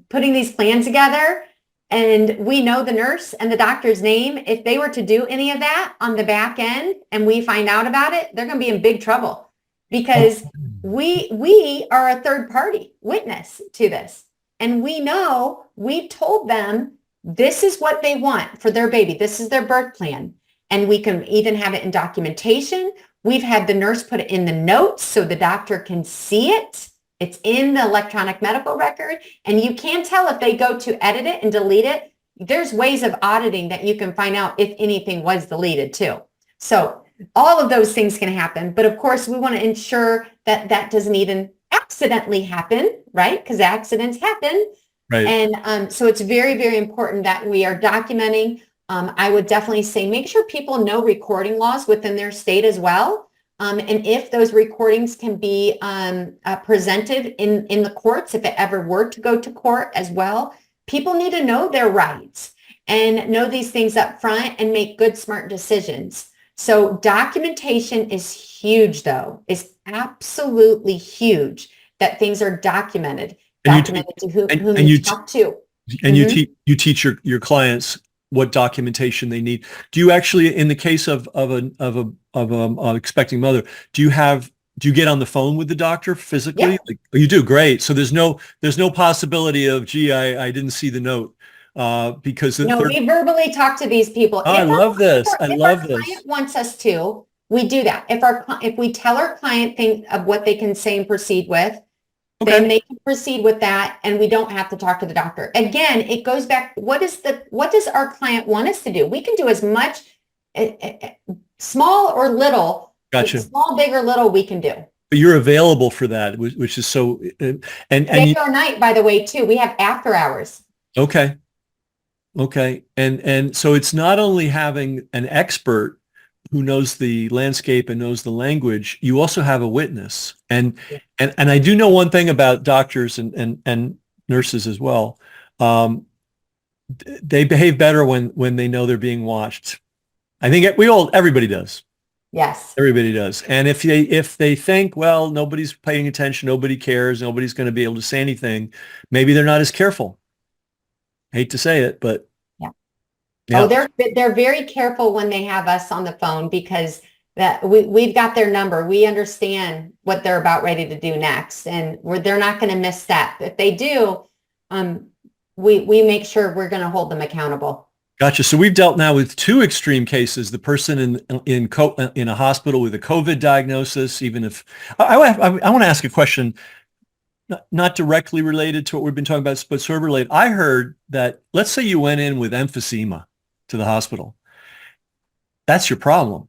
putting these plans together, and we know the nurse and the doctor's name, if they were to do any of that on the back end and we find out about it, they're going to be in big trouble because we are a third-party witness to this. And we know we've told them this is what they want for their baby. This is their birth plan. And we can even have it in documentation. We've had the nurse put it in the notes so the doctor can see it. It's in the electronic medical record. And you can tell if they go to edit it and delete it. There's ways of auditing that you can find out if anything was deleted too. So all of those things can happen. But of course, we want to ensure that that doesn't even accidentally happen, right? Because accidents happen. Right. And so it's very, very important that we are documenting. I would definitely say make sure people know recording laws within their state as well. And if those recordings can be presented in the courts, if it ever were to go to court as well, people need to know their rights and know these things up front and make good, smart decisions. So documentation is huge, though. It's absolutely huge that things are documented to whom you talk to. And you teach your clients what documentation they need. Do you actually, in the case of a expecting mother, do you get on the phone with the doctor physically? Yeah. You do, great. So there's no possibility of, gee, I didn't see the note because we verbally talk to these people. Oh, I love this. If our client wants us to, we do that. If we tell our client things of what they can say and proceed with, then they can proceed with that, and we don't have to talk to the doctor. Again, it goes back, what does our client want us to do? We can do as much, small or little, gotcha. Small, big or little, we can do. But you're available for that, which is so, and day or night, by the way, too. We have after hours. Okay. And so it's not only having an expert who knows the landscape and knows the language, you also have a witness. And I do know one thing about doctors and nurses as well. They behave better when they know they're being watched. I think everybody does. Yes. Everybody does. And if they think, well, nobody's paying attention, nobody cares, nobody's going to be able to say anything, maybe they're not as careful. Hate to say it, but yeah. Oh, they're very careful when they have us on the phone because we've got their number. We understand what they're about ready to do next, and they're not going to miss that. If they do, we make sure we're going to hold them accountable. Gotcha. So we've dealt now with two extreme cases: the person in a hospital with a COVID diagnosis. Even if I want to ask a question. not directly related to what we've been talking about, but sort of related. I heard that, let's say you went in with emphysema to the hospital. That's your problem.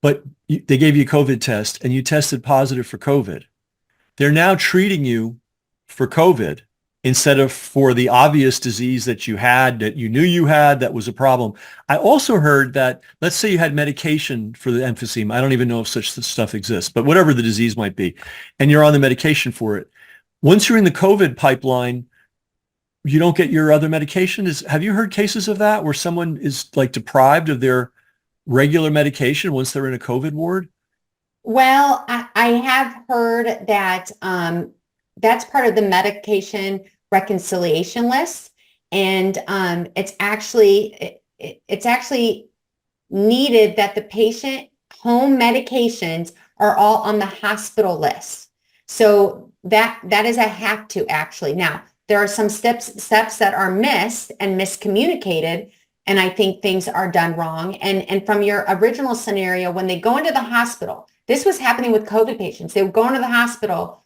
But they gave you a COVID test and you tested positive for COVID. They're now treating you for COVID instead of for the obvious disease that you had, that you knew you had, that was a problem. I also heard that, let's say you had medication for the emphysema. I don't even know if such stuff exists, but whatever the disease might be, and you're on the medication for it. Once you're in the COVID pipeline, you don't get your other medication. Have you heard cases of that where someone is like deprived of their regular medication once they're in a COVID ward? Well, I have heard that that's part of the medication reconciliation list, and it's actually needed that the patient home medications are all on the hospital list. So that is a have to actually. Now, there are some steps that are missed and miscommunicated, and I think things are done wrong. And from your original scenario, when they go into the hospital, this was happening with COVID patients. They would go into the hospital,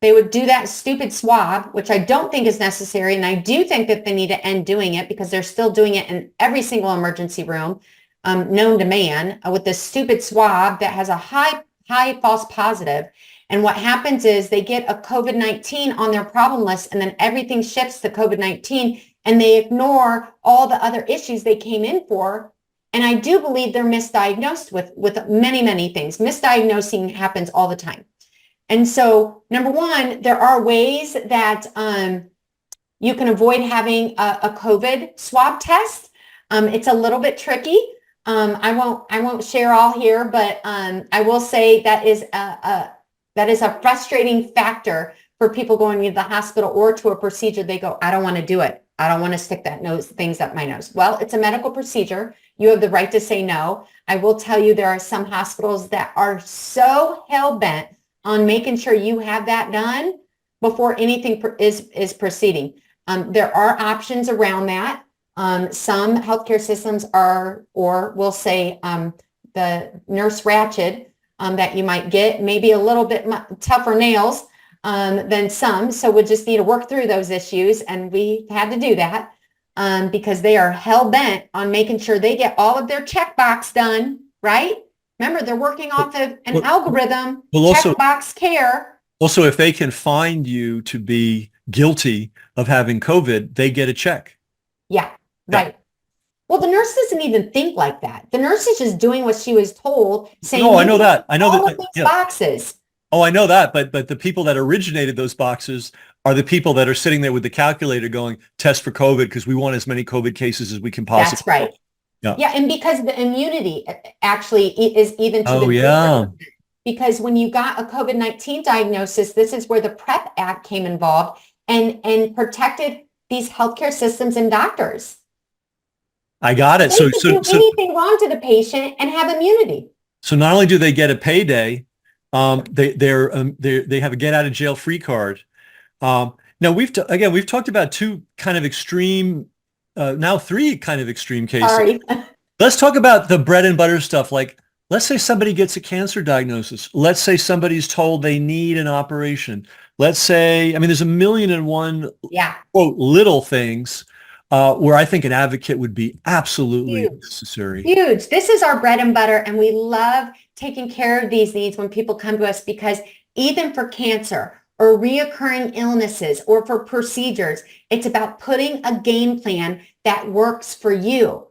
they would do that stupid swab, which I don't think is necessary. And I do think that they need to end doing it because they're still doing it in every single emergency room known to man with this stupid swab that has a high false positive. And what happens is they get a COVID-19 on their problem list, and then everything shifts to COVID-19, and they ignore all the other issues they came in for. And I do believe they're misdiagnosed with many, many things. Misdiagnosing happens all the time. And so, number one, there are ways that you can avoid having a COVID swab test. It's a little bit tricky. I won't share all here, but I will say that is a frustrating factor for people going to the hospital or to a procedure. They go, I don't want to do it. I don't want to stick things up my nose. Well, it's a medical procedure. You have the right to say no. I will tell you there are some hospitals that are so hell-bent on making sure you have that done before anything is proceeding. There are options around that. Some healthcare systems are, or we'll say the nurse ratchet that you might get, maybe a little bit tougher nails than some. So we just need to work through those issues. And we had to do that because they are hell bent on making sure they get all of their checkbox done, right? Remember, they're working off of an algorithm, checkbox care. Also, if they can find you to be guilty of having COVID, they get a check. Yeah, right. Well, the nurse doesn't even think like that. The nurse is just doing what she was told, saying, no, I know that. I know all that. of these boxes. Oh, I know that. But the people that originated those boxes are the people that are sitting there with the calculator going, test for COVID because we want as many COVID cases as we can possibly. That's right. Yeah, and because the immunity actually is even to the because when you got a COVID-19 diagnosis, this is where the PrEP Act came involved and protected these healthcare systems and doctors. I got it. They could do anything wrong to the patient and have immunity. So not only do they get a payday, they have a get out of jail free card. Now we've talked about two kind of extreme. Now three kind of extreme cases. Sorry. Let's talk about the bread and butter stuff. Like, let's say somebody gets a cancer diagnosis. Let's say somebody's told they need an operation. Let's say, there's a million and one quote little things where I think an advocate would be absolutely necessary. Huge. This is our bread and butter, and we love taking care of these needs when people come to us because even for cancer or reoccurring illnesses or for procedures, it's about putting a game plan that works for you.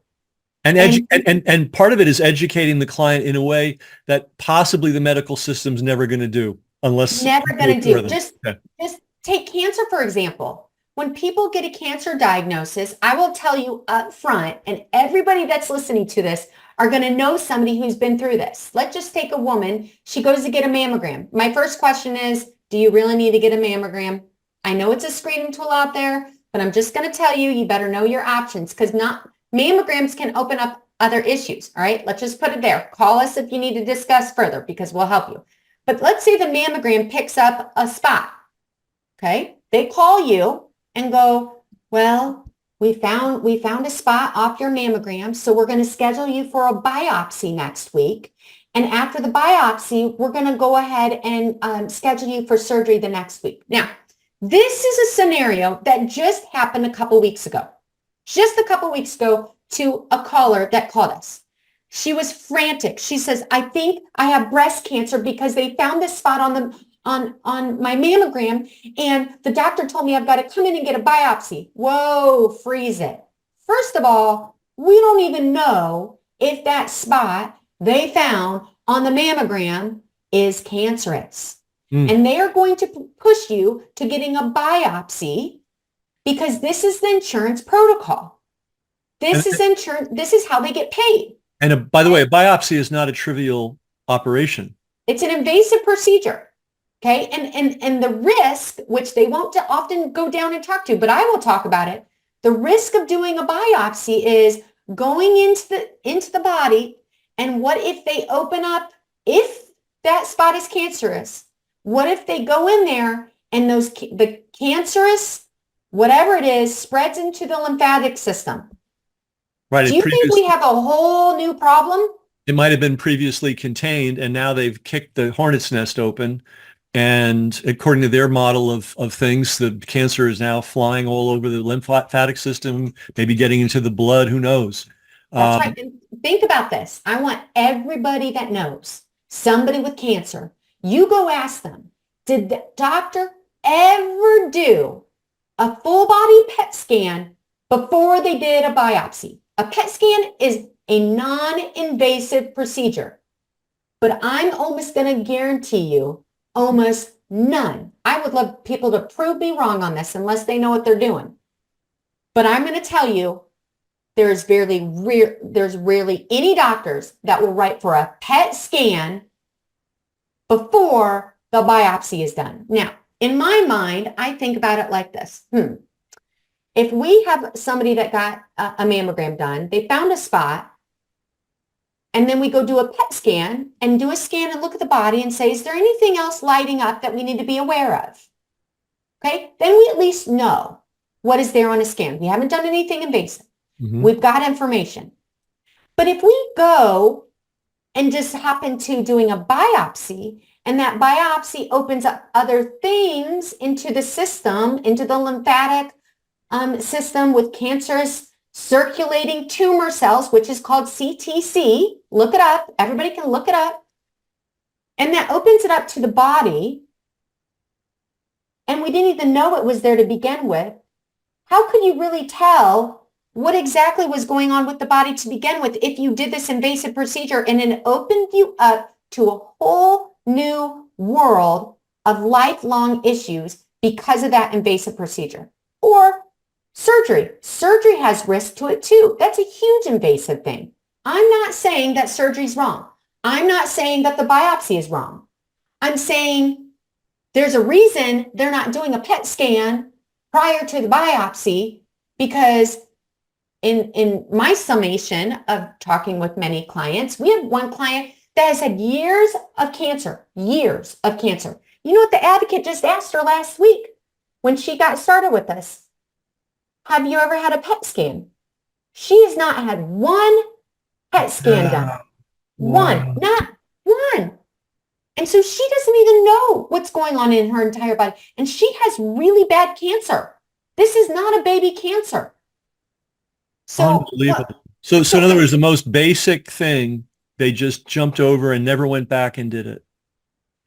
And part of it is educating the client in a way that possibly the medical system's never going to do unless Just take cancer, for example. When people get a cancer diagnosis, I will tell you up front, and everybody that's listening to this are going to know somebody who's been through this. Let's just take a woman. She goes to get a mammogram. My first question is, do you really need to get a mammogram? I know it's a screening tool out there, but I'm just going to tell you, you better know your options because mammograms can open up other issues. All right, let's just put it there. Call us if you need to discuss further because we'll help you. But let's say the mammogram picks up a spot. Okay, they call you and go, well, we found a spot off your mammogram, so we're going to schedule you for a biopsy next week. And after the biopsy, we're going to go ahead and schedule you for surgery the next week. Now, This is a scenario that just happened a couple weeks ago. Just a couple weeks ago to a caller that called us. She was frantic. She says, I think I have breast cancer because they found this spot on my mammogram and the doctor told me I've got to come in and get a biopsy. Whoa, freeze it. First of all, we don't even know if that spot they found on the mammogram is cancerous. And they are going to push you to getting a biopsy because this is the insurance protocol. This is insurance. This is how they get paid. And by the way, a biopsy is not a trivial operation. It's an invasive procedure. Okay. And the risk, which they won't often go down and talk to, but I will talk about it. The risk of doing a biopsy is going into the body. And what if they open up, if that spot is cancerous, what if they go in there and the cancerous, whatever it is, spreads into the lymphatic system? Right. Do you think we have a whole new problem? It might have been previously contained, and now they've kicked the hornet's nest open. And according to their model of things, the cancer is now flying all over the lymphatic system, maybe getting into the blood. Who knows? That's right. And think about this. I want everybody that knows somebody with cancer, you go ask them, did the doctor ever do a full body PET scan before they did a biopsy? A PET scan is a non-invasive procedure, but I'm almost going to guarantee you almost none. I would love people to prove me wrong on this unless they know what they're doing. But I'm going to tell you, there's rarely any doctors that will write for a PET scan before the biopsy is done. Now, in my mind, I think about it like this. If we have somebody that got a mammogram done, they found a spot, and then we go do a PET scan and do a scan and look at the body and say, is there anything else lighting up that we need to be aware of? Okay, then we at least know what is there on a scan. We haven't done anything invasive. We've got information. But if we go and just happen to doing a biopsy, and that biopsy opens up other things into the system, into the lymphatic system with cancerous circulating tumor cells, which is called CTC. Look it up. Everybody can look it up. And that opens it up to the body. And we didn't even know it was there to begin with. How could you really tell what exactly was going on with the body to begin with if you did this invasive procedure and it opened you up to a whole new world of lifelong issues because of that invasive procedure? Or surgery. Surgery has risk to it too. That's a huge invasive thing. I'm not saying that surgery's wrong. I'm not saying that the biopsy is wrong. I'm saying there's a reason they're not doing a PET scan prior to the biopsy, because in my summation of talking with many clients, we have one client that has had years of cancer. You know what the advocate just asked her last week when she got started with us? Have you ever had a PET scan? She has not had one PET scan done. One, not one. And so she doesn't even know what's going on in her entire body. And she has really bad cancer. This is not a baby cancer. So, unbelievable. So in other words, the most basic thing, they just jumped over and never went back and did it.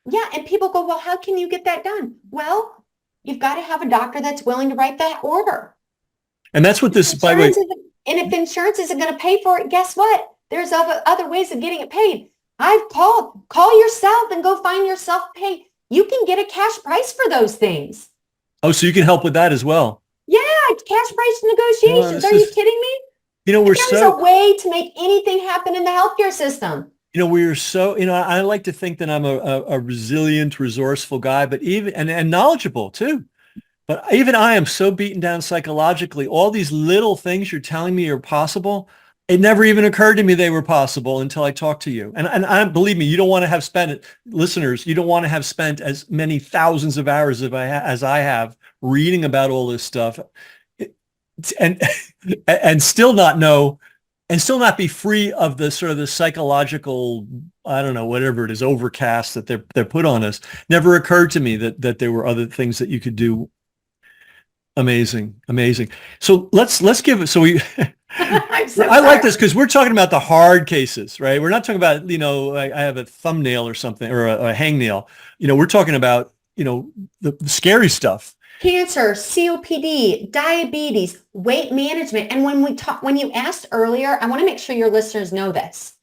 Yeah. And people go, well, how can you get that done? Well, you've got to have a doctor that's willing to write that order. And that's what this, by the way. And if insurance isn't going to pay for it, guess what? There's other ways of getting it paid. I've call yourself and go find yourself paid. You can get a cash price for those things. Oh, so you can help with that as well. Yeah, cash price negotiations. Are you kidding me? You know, there's a way to make anything happen in the healthcare system. You know, we're so, I like to think that I'm a resilient, resourceful guy, but even, and knowledgeable too. But even I am so beaten down psychologically. All these little things you're telling me are possible. It never even occurred to me they were possible until I talked to you. And I believe me, you don't want to have spent, listeners, you don't want to have spent as many thousands of hours as I have reading about all this stuff and still not know, and still not be free of the sort of the psychological, I don't know, whatever it is, overcast that they're put on us. Never occurred to me that there were other things that you could do Amazing. Amazing. So let's give it, so we, I'm so I like sorry. this because we're talking about the hard cases, right? We're not talking about, I have a thumbnail or something or a hangnail. We're talking about, the scary stuff. Cancer, COPD, diabetes, weight management. And when you asked earlier, I want to make sure your listeners know this.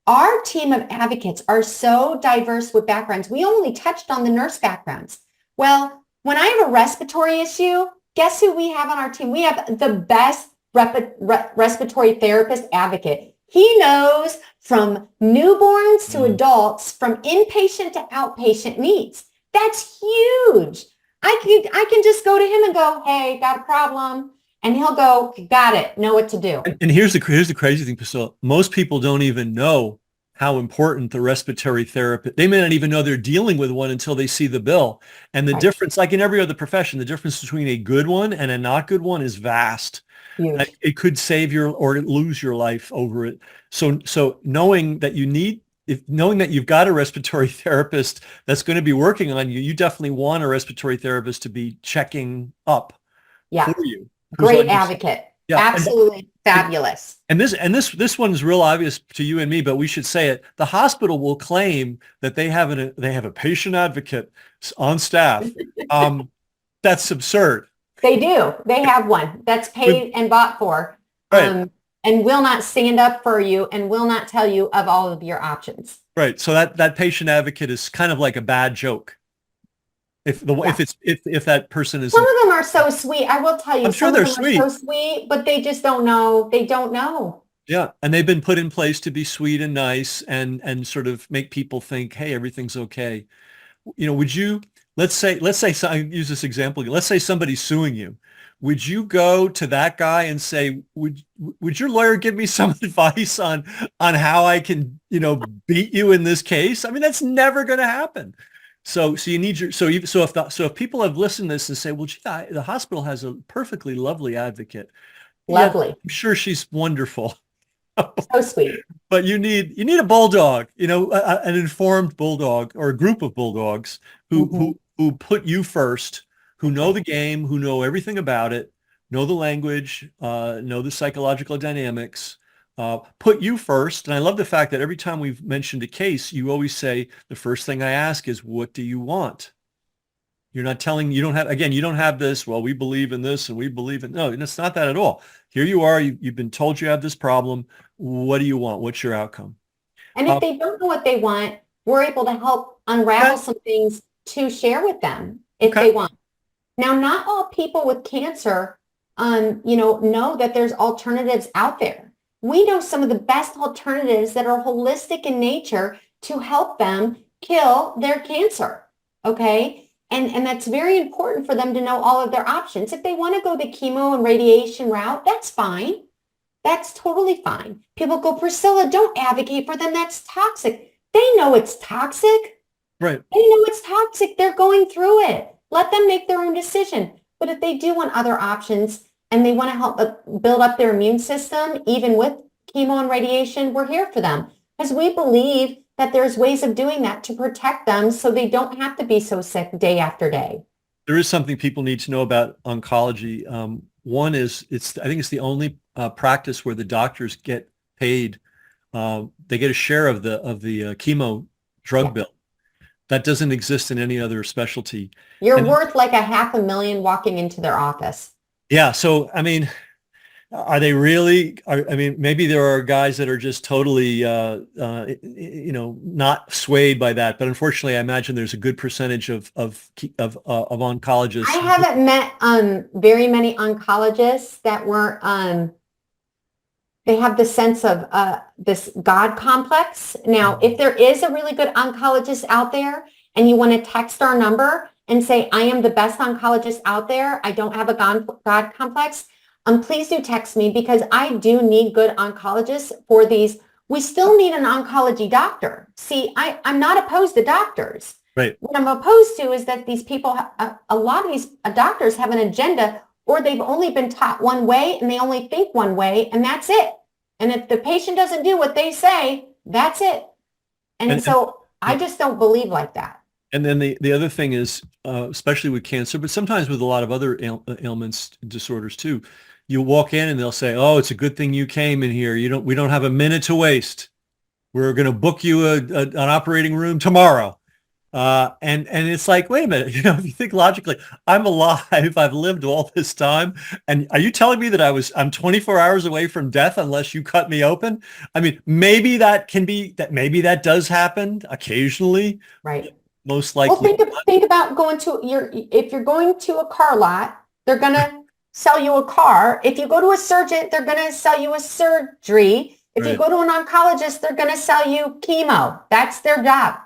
Our team of advocates are so diverse with backgrounds. We only touched on the nurse backgrounds. Well, when I have a respiratory issue, guess who we have on our team? We have the best respiratory therapist advocate. He knows from newborns to adults, from inpatient to outpatient needs. That's huge. I can just go to him and go, hey, got a problem. And he'll go, got it, know what to do. And here's the crazy thing, Priscilla. Most people don't even know how important the respiratory therapist, they may not even know they're dealing with one until they see the bill. And the Right. difference, like in every other profession, the difference between a good one and a not good one is vast. Huge. It could save your or lose your life over it. So knowing that knowing that you've got a respiratory therapist that's going to be working on you, you definitely want a respiratory therapist to be checking up Yeah. for you. Great advocate. Yeah. Absolutely fabulous. And this one's real obvious to you and me, but we should say it. The hospital will claim that they have a patient advocate on staff. That's absurd. They do. They have one that's paid and bought for. Right. And will not stand up for you and will not tell you of all of your options. Right. So that patient advocate is kind of like a bad joke. If that person is, some of them are so sweet. I will tell you, I'm sure some they're of them sweet. are so sweet, but they just don't know. They don't know. Yeah, and they've been put in place to be sweet and nice and sort of make people think, hey, everything's okay. Would you, let's say, so I use this example again. Let's say somebody's suing you. Would you go to that guy and say, would your lawyer give me some advice on how I can, beat you in this case? I mean, that's never going to happen. So you need if people have listened to this and say, well, gee, the hospital has a perfectly lovely advocate. Lovely. Yeah, I'm sure she's wonderful. So sweet. But you need a bulldog, an informed bulldog or a group of bulldogs who put you first, who know the game, who know everything about it, know the language, know the psychological dynamics, put you first. And I love the fact that every time we've mentioned a case, you always say, the first thing I ask is, what do you want? You're not telling, you don't have this, well, we believe in this and we believe in, no, it's not that at all. Here you are, you've been told you have this problem. What do you want? What's your outcome? And if they don't know what they want, we're able to help unravel some things to share with them if they want. Now, not all people with cancer, know that there's alternatives out there. We know some of the best alternatives that are holistic in nature to help them kill their cancer. Okay. And that's very important for them to know all of their options. If they want to go the chemo and radiation route, that's fine. That's totally fine. People go, Priscilla, don't advocate for them. That's toxic. They know it's toxic. Right. They know it's toxic. They're going through it. Let them make their own decision. But if they do want other options and they want to help build up their immune system, even with chemo and radiation, we're here for them because we believe that there's ways of doing that to protect them so they don't have to be so sick day after day. There is something people need to know about oncology. One is I think it's the only practice where the doctors get paid. They get a share of the chemo drug bill. That doesn't exist in any other specialty. You're worth like $500,000 walking into their office. Yeah. So, I mean, are they really? Maybe there are guys that are just totally, not swayed by that. But unfortunately, I imagine there's a good percentage of oncologists. I haven't met very many oncologists that were. They have the sense of this God complex. Now, if there is a really good oncologist out there and you want to text our number and say, I am the best oncologist out there, I don't have a God complex, please do text me because I do need good oncologists for these. We still need an oncology doctor. See, I'm not opposed to doctors. Right. What I'm opposed to is that these people, a lot of these doctors have an agenda or they've only been taught one way and they only think one way and that's it. And if the patient doesn't do what they say, that's it. And so I just don't believe like that. And then the other thing is, especially with cancer, but sometimes with a lot of other ailments, disorders too, you walk in and they'll say, "Oh, it's a good thing you came in here. We don't have a minute to waste. We're going to book you an operating room tomorrow." And it's like, wait a minute, if you think logically, I'm alive, I've lived all this time, and are you telling me that I'm 24 hours away from death unless you cut me open? I mean, maybe maybe that does happen occasionally. Right. Most Well, likely. think about if you're going to a car lot, they're gonna sell you a car. If you go to a surgeon, they're gonna sell you a surgery. If you Right. go to an oncologist, they're gonna sell you chemo. That's their job.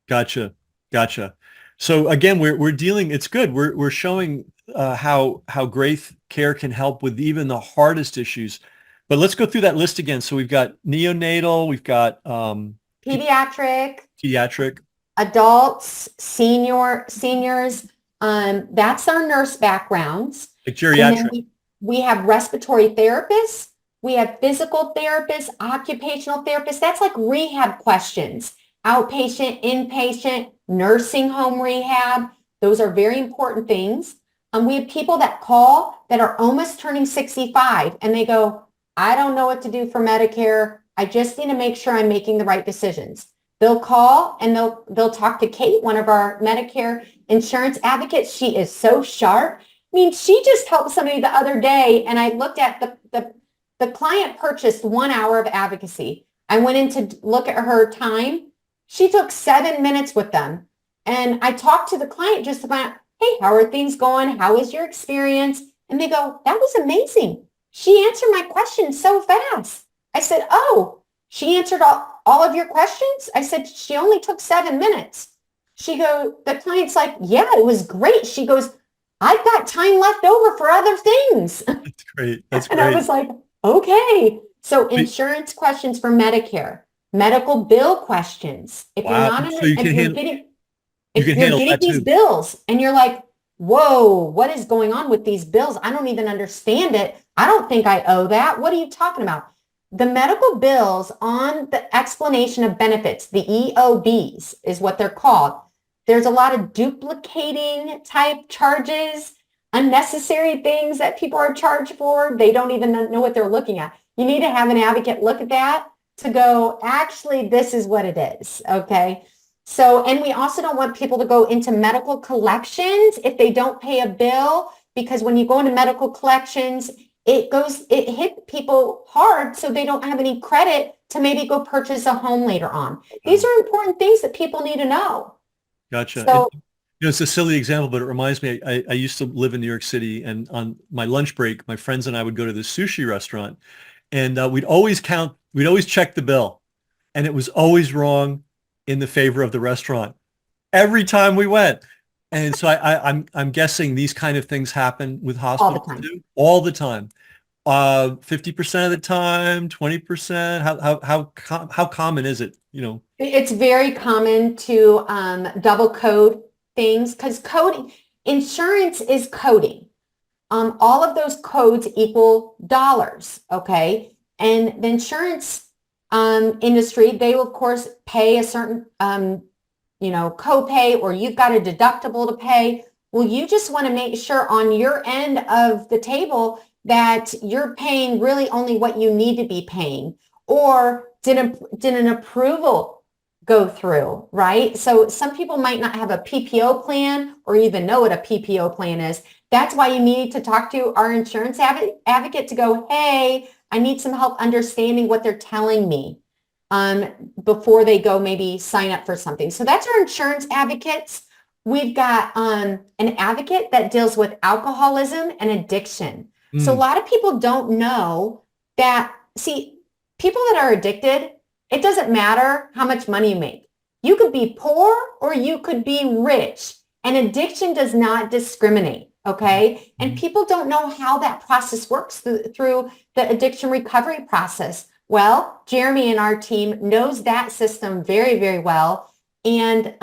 Gotcha. Gotcha. So again, we're dealing, it's good. We're showing how Graith Care can help with even the hardest issues. But let's go through that list again. So we've got neonatal, we've got Pediatric, pediatric, adults, seniors. That's our nurse backgrounds. like And then geriatric. we have respiratory therapists. We have physical therapists, occupational therapists. That's like rehab questions. Outpatient, inpatient, nursing home rehab. Those are very important things. We have people that call that are almost turning 65 and they go, I don't know what to do for Medicare. I just need to make sure I'm making the right decisions. They'll call and they'll talk to Kate, one of our Medicare insurance advocates. She is so sharp. I mean, she just helped somebody the other day and I looked at the client purchased 1 hour of advocacy. I went in to look at her time. She took 7 minutes with them. And I talked to the client just about, hey, how are things going? How was your experience? And they go, that was amazing. She answered my questions so fast. I said, oh, she answered all of your questions? I said, she only took 7 minutes. The client's like, yeah, it was great. She goes, I've got time left over for other things. That's great. That's And I great. was like, okay. So insurance questions for Medicare, medical bill questions. If you're Wow. not, So you can if you're handle getting, you if can you're handle getting that these too. bills and you're like, whoa, what is going on with these bills? I don't even understand it. I don't think I owe that. What are you talking about? The medical bills on the explanation of benefits, the EOBs is what they're called. There's a lot of duplicating type charges, unnecessary things that people are charged for. They don't even know what they're looking at. You need to have an advocate look at that to go, actually, this is what it is. Okay. So, and we also don't want people to go into medical collections if they don't pay a bill, because when you go into medical collections, it hit people hard. So they don't have any credit to maybe go purchase a home later on. These are important things that people need to know. Gotcha. And So, it's a silly example, but it reminds me, I used to live in New York City, and on my lunch break, my friends and I would go to the sushi restaurant, and we'd always check the bill, and it was always wrong in the favor of the restaurant every time we went. And so I'm guessing these kind of things happen with all the hospitals time. too, all the time. 50% of the time, 20%. How common is it? It's very common to double code things because insurance is coding. All of those codes equal dollars, okay? And the insurance industry, they will, of course, pay a certain, copay, or you've got a deductible to pay. Well, you just want to make sure on your end of the table that you're paying really only what you need to be paying, or did an approval go through, right? So some people might not have a PPO plan or even know what a PPO plan is. That's why you need to talk to our insurance advocate to go, hey, I need some help understanding what they're telling me before they go maybe sign up for something. So that's our insurance advocates. We've got an advocate that deals with alcoholism and addiction. So a lot of people don't know that, see, people that are addicted, it doesn't matter how much money you make. You could be poor or you could be rich, and addiction does not discriminate. Okay. And people don't know how that process works through the addiction recovery process. Well, Jeremy and our team knows that system very, very well. And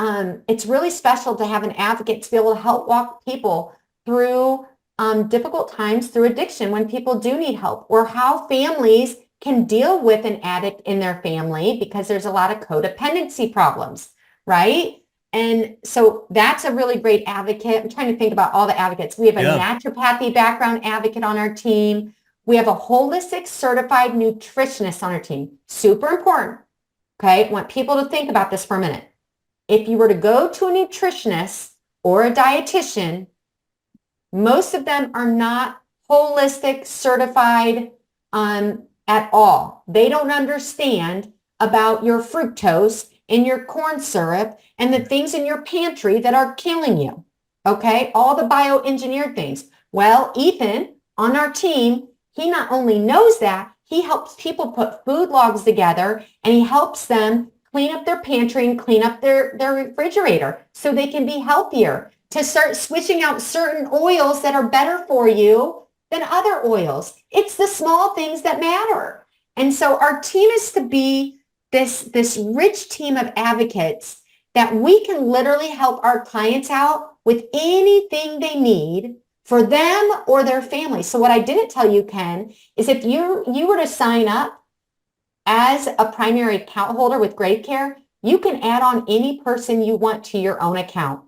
it's really special to have an advocate to be able to help walk people through difficult times through addiction when people do need help, or how families can deal with an addict in their family, because there's a lot of codependency problems, right? And so that's a really great advocate. I'm trying to think about all the advocates. We have a Yeah. naturopathy background advocate on our team. We have a holistic certified nutritionist on our team. Super important. Okay. I want people to think about this for a minute. If you were to go to a nutritionist or a dietitian, most of them are not holistic certified at all. They don't understand about your fructose in your corn syrup and the things in your pantry that are killing you. Okay, all the bioengineered things. Well, Ethan on our team, he not only knows that, he helps people put food logs together and he helps them clean up their pantry and clean up their refrigerator so they can be healthier, to start switching out certain oils that are better for you than other oils. It's the small things that matter. And so our team is to be this rich team of advocates that we can literally help our clients out with anything they need for them or their family. So what I didn't tell you, Ken, is if you were to sign up as a primary account holder with Graith Care, you can add on any person you want to your own account.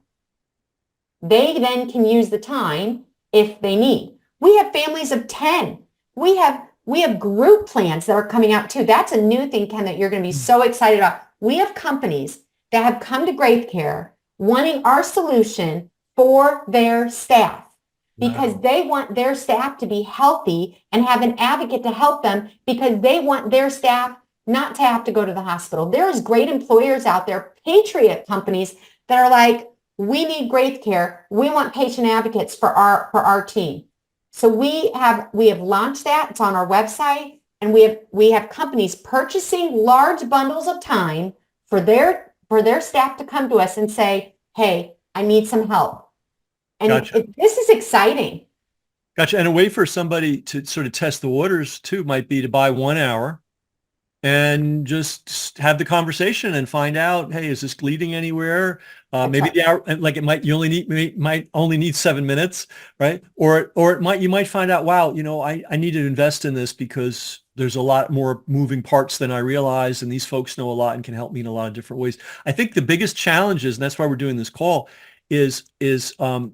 They then can use the time if they need. We have families of 10. We have group plans that are coming out too. That's a new thing, Ken, that you're going to be so excited about. We have companies that have come to Graith Care wanting our solution for their staff because they want their staff to be healthy and have an advocate to help them because they want their staff not to have to go to the hospital. There's great employers out there, patriot companies that are like, we need Graith Care. We want patient advocates for our team. So we have launched that. It's on our website, and we have companies purchasing large bundles of time for their staff to come to us and say, "Hey, I need some help." And Gotcha. this is exciting. Gotcha. And a way for somebody to sort of test the waters too might be to buy 1 hour and just have the conversation and find out, hey, is this leading anywhere? Maybe right. the hour, like might only need 7 minutes, right? Or you might find out, wow, I need to invest in this because there's a lot more moving parts than I realized, and these folks know a lot and can help me in a lot of different ways. I think the biggest challenge is, and that's why we're doing this call, is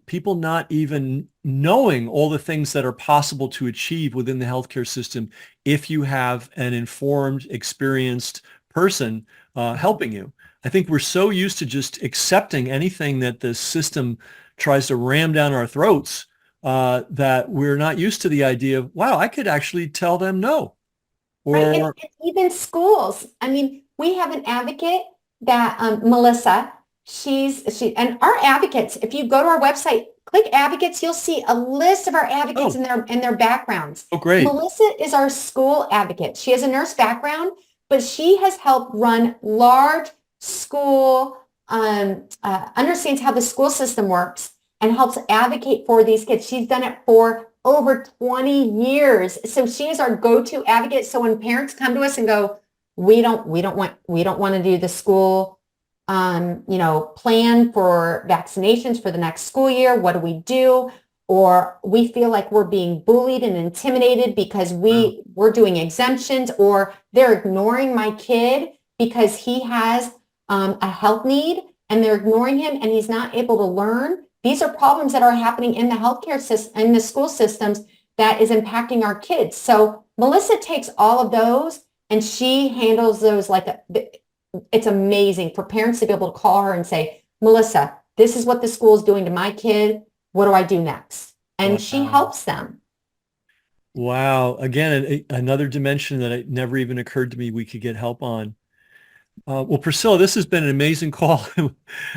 people not even knowing all the things that are possible to achieve within the healthcare system if you have an informed, experienced person helping you. I think we're so used to just accepting anything that the system tries to ram down our throats that we're not used to the idea of, wow, I could actually tell them no. Right. Or And even schools. I mean, we have an advocate that Melissa, and our advocates, if you go to our website, click advocates, you'll see a list of our advocates oh, and their backgrounds. oh, great. Melissa is our school advocate. She has a nurse background, but she has helped run large school, understands how the school system works and helps advocate for these kids. She's done it for over 20 years. So she is our go-to advocate. So when parents come to us and go, we don't want to do the school, plan for vaccinations for the next school year. What do we do? Or we feel like we're being bullied and intimidated because we're doing exemptions, or they're ignoring my kid because he has a health need and they're ignoring him and he's not able to learn. These are problems that are happening in the healthcare system, in the school systems, that is impacting our kids. So Melissa takes all of those and she handles those it's amazing for parents to be able to call her and say, Melissa, this is what the school is doing to my kid. What do I do next? And she helps them. Wow. Again, another dimension that it never even occurred to me we could get help on. Well, Priscilla, this has been an amazing call.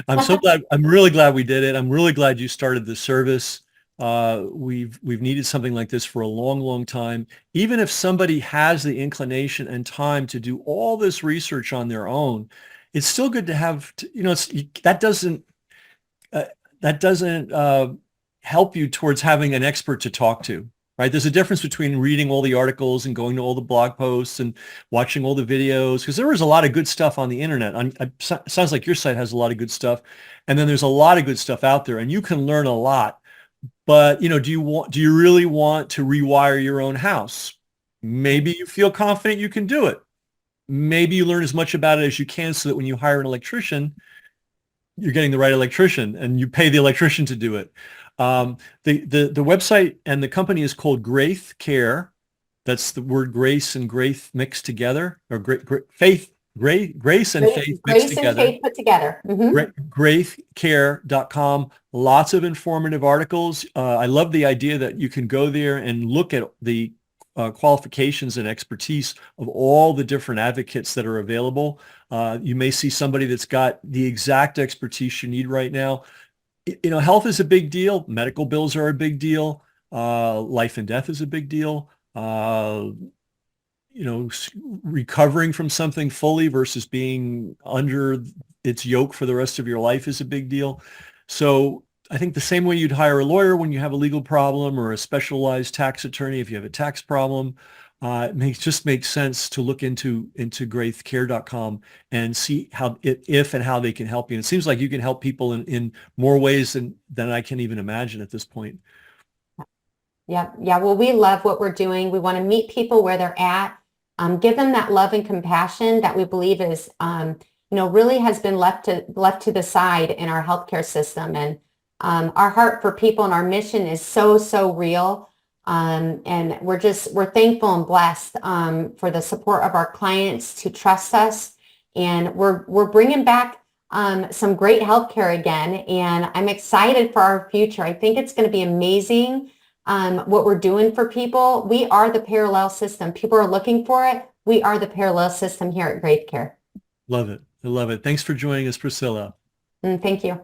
I'm so glad. I'm really glad we did it. I'm really glad you started the service. We've needed something like this for a long, long time. Even if somebody has the inclination and time to do all this research on their own, it's still good to have, that doesn't help you towards having an expert to talk to. Right? There's a difference between reading all the articles and going to all the blog posts and watching all the videos, because there is a lot of good stuff on the internet. Sounds like your site has a lot of good stuff. And then there's a lot of good stuff out there and you can learn a lot. But, do you really want to rewire your own house? Maybe you feel confident you can do it. Maybe you learn as much about it as you can so that when you hire an electrician, you're getting the right electrician, and you pay the electrician to do it. The website and the company is called Graith Care. That's the word grace and Graith mixed together, or grace and faith mixed Grace and together. faith put together. Graithcare.com. Lots of informative articles. I love the idea that you can go there and look at the qualifications and expertise of all the different advocates that are available. You may see somebody that's got the exact expertise you need right now. You know, health is a big deal. Medical bills are a big deal. Life and death is a big deal. You know, recovering from something fully versus being under its yoke for the rest of your life is a big deal. So I think the same way you'd hire a lawyer when you have a legal problem, or a specialized tax attorney if you have a tax problem, it just makes sense to look into graithcare.com and see how if and how they can help you. And it seems like you can help people in more ways than I can even imagine at this point. Yeah. Yeah. Well, we love what we're doing. We want to meet people where they're at, give them that love and compassion that we believe is, really has been left to the side in our healthcare system. And our heart for people and our mission is so, so real. And we're thankful and blessed for the support of our clients to trust us. And we're bringing back some great healthcare again. And I'm excited for our future. I think it's going to be amazing. What we're doing for people. We are the parallel system. People are looking for it. We are the parallel system here at Graith Care. Love it. I love it. Thanks for joining us, Priscilla. Thank you.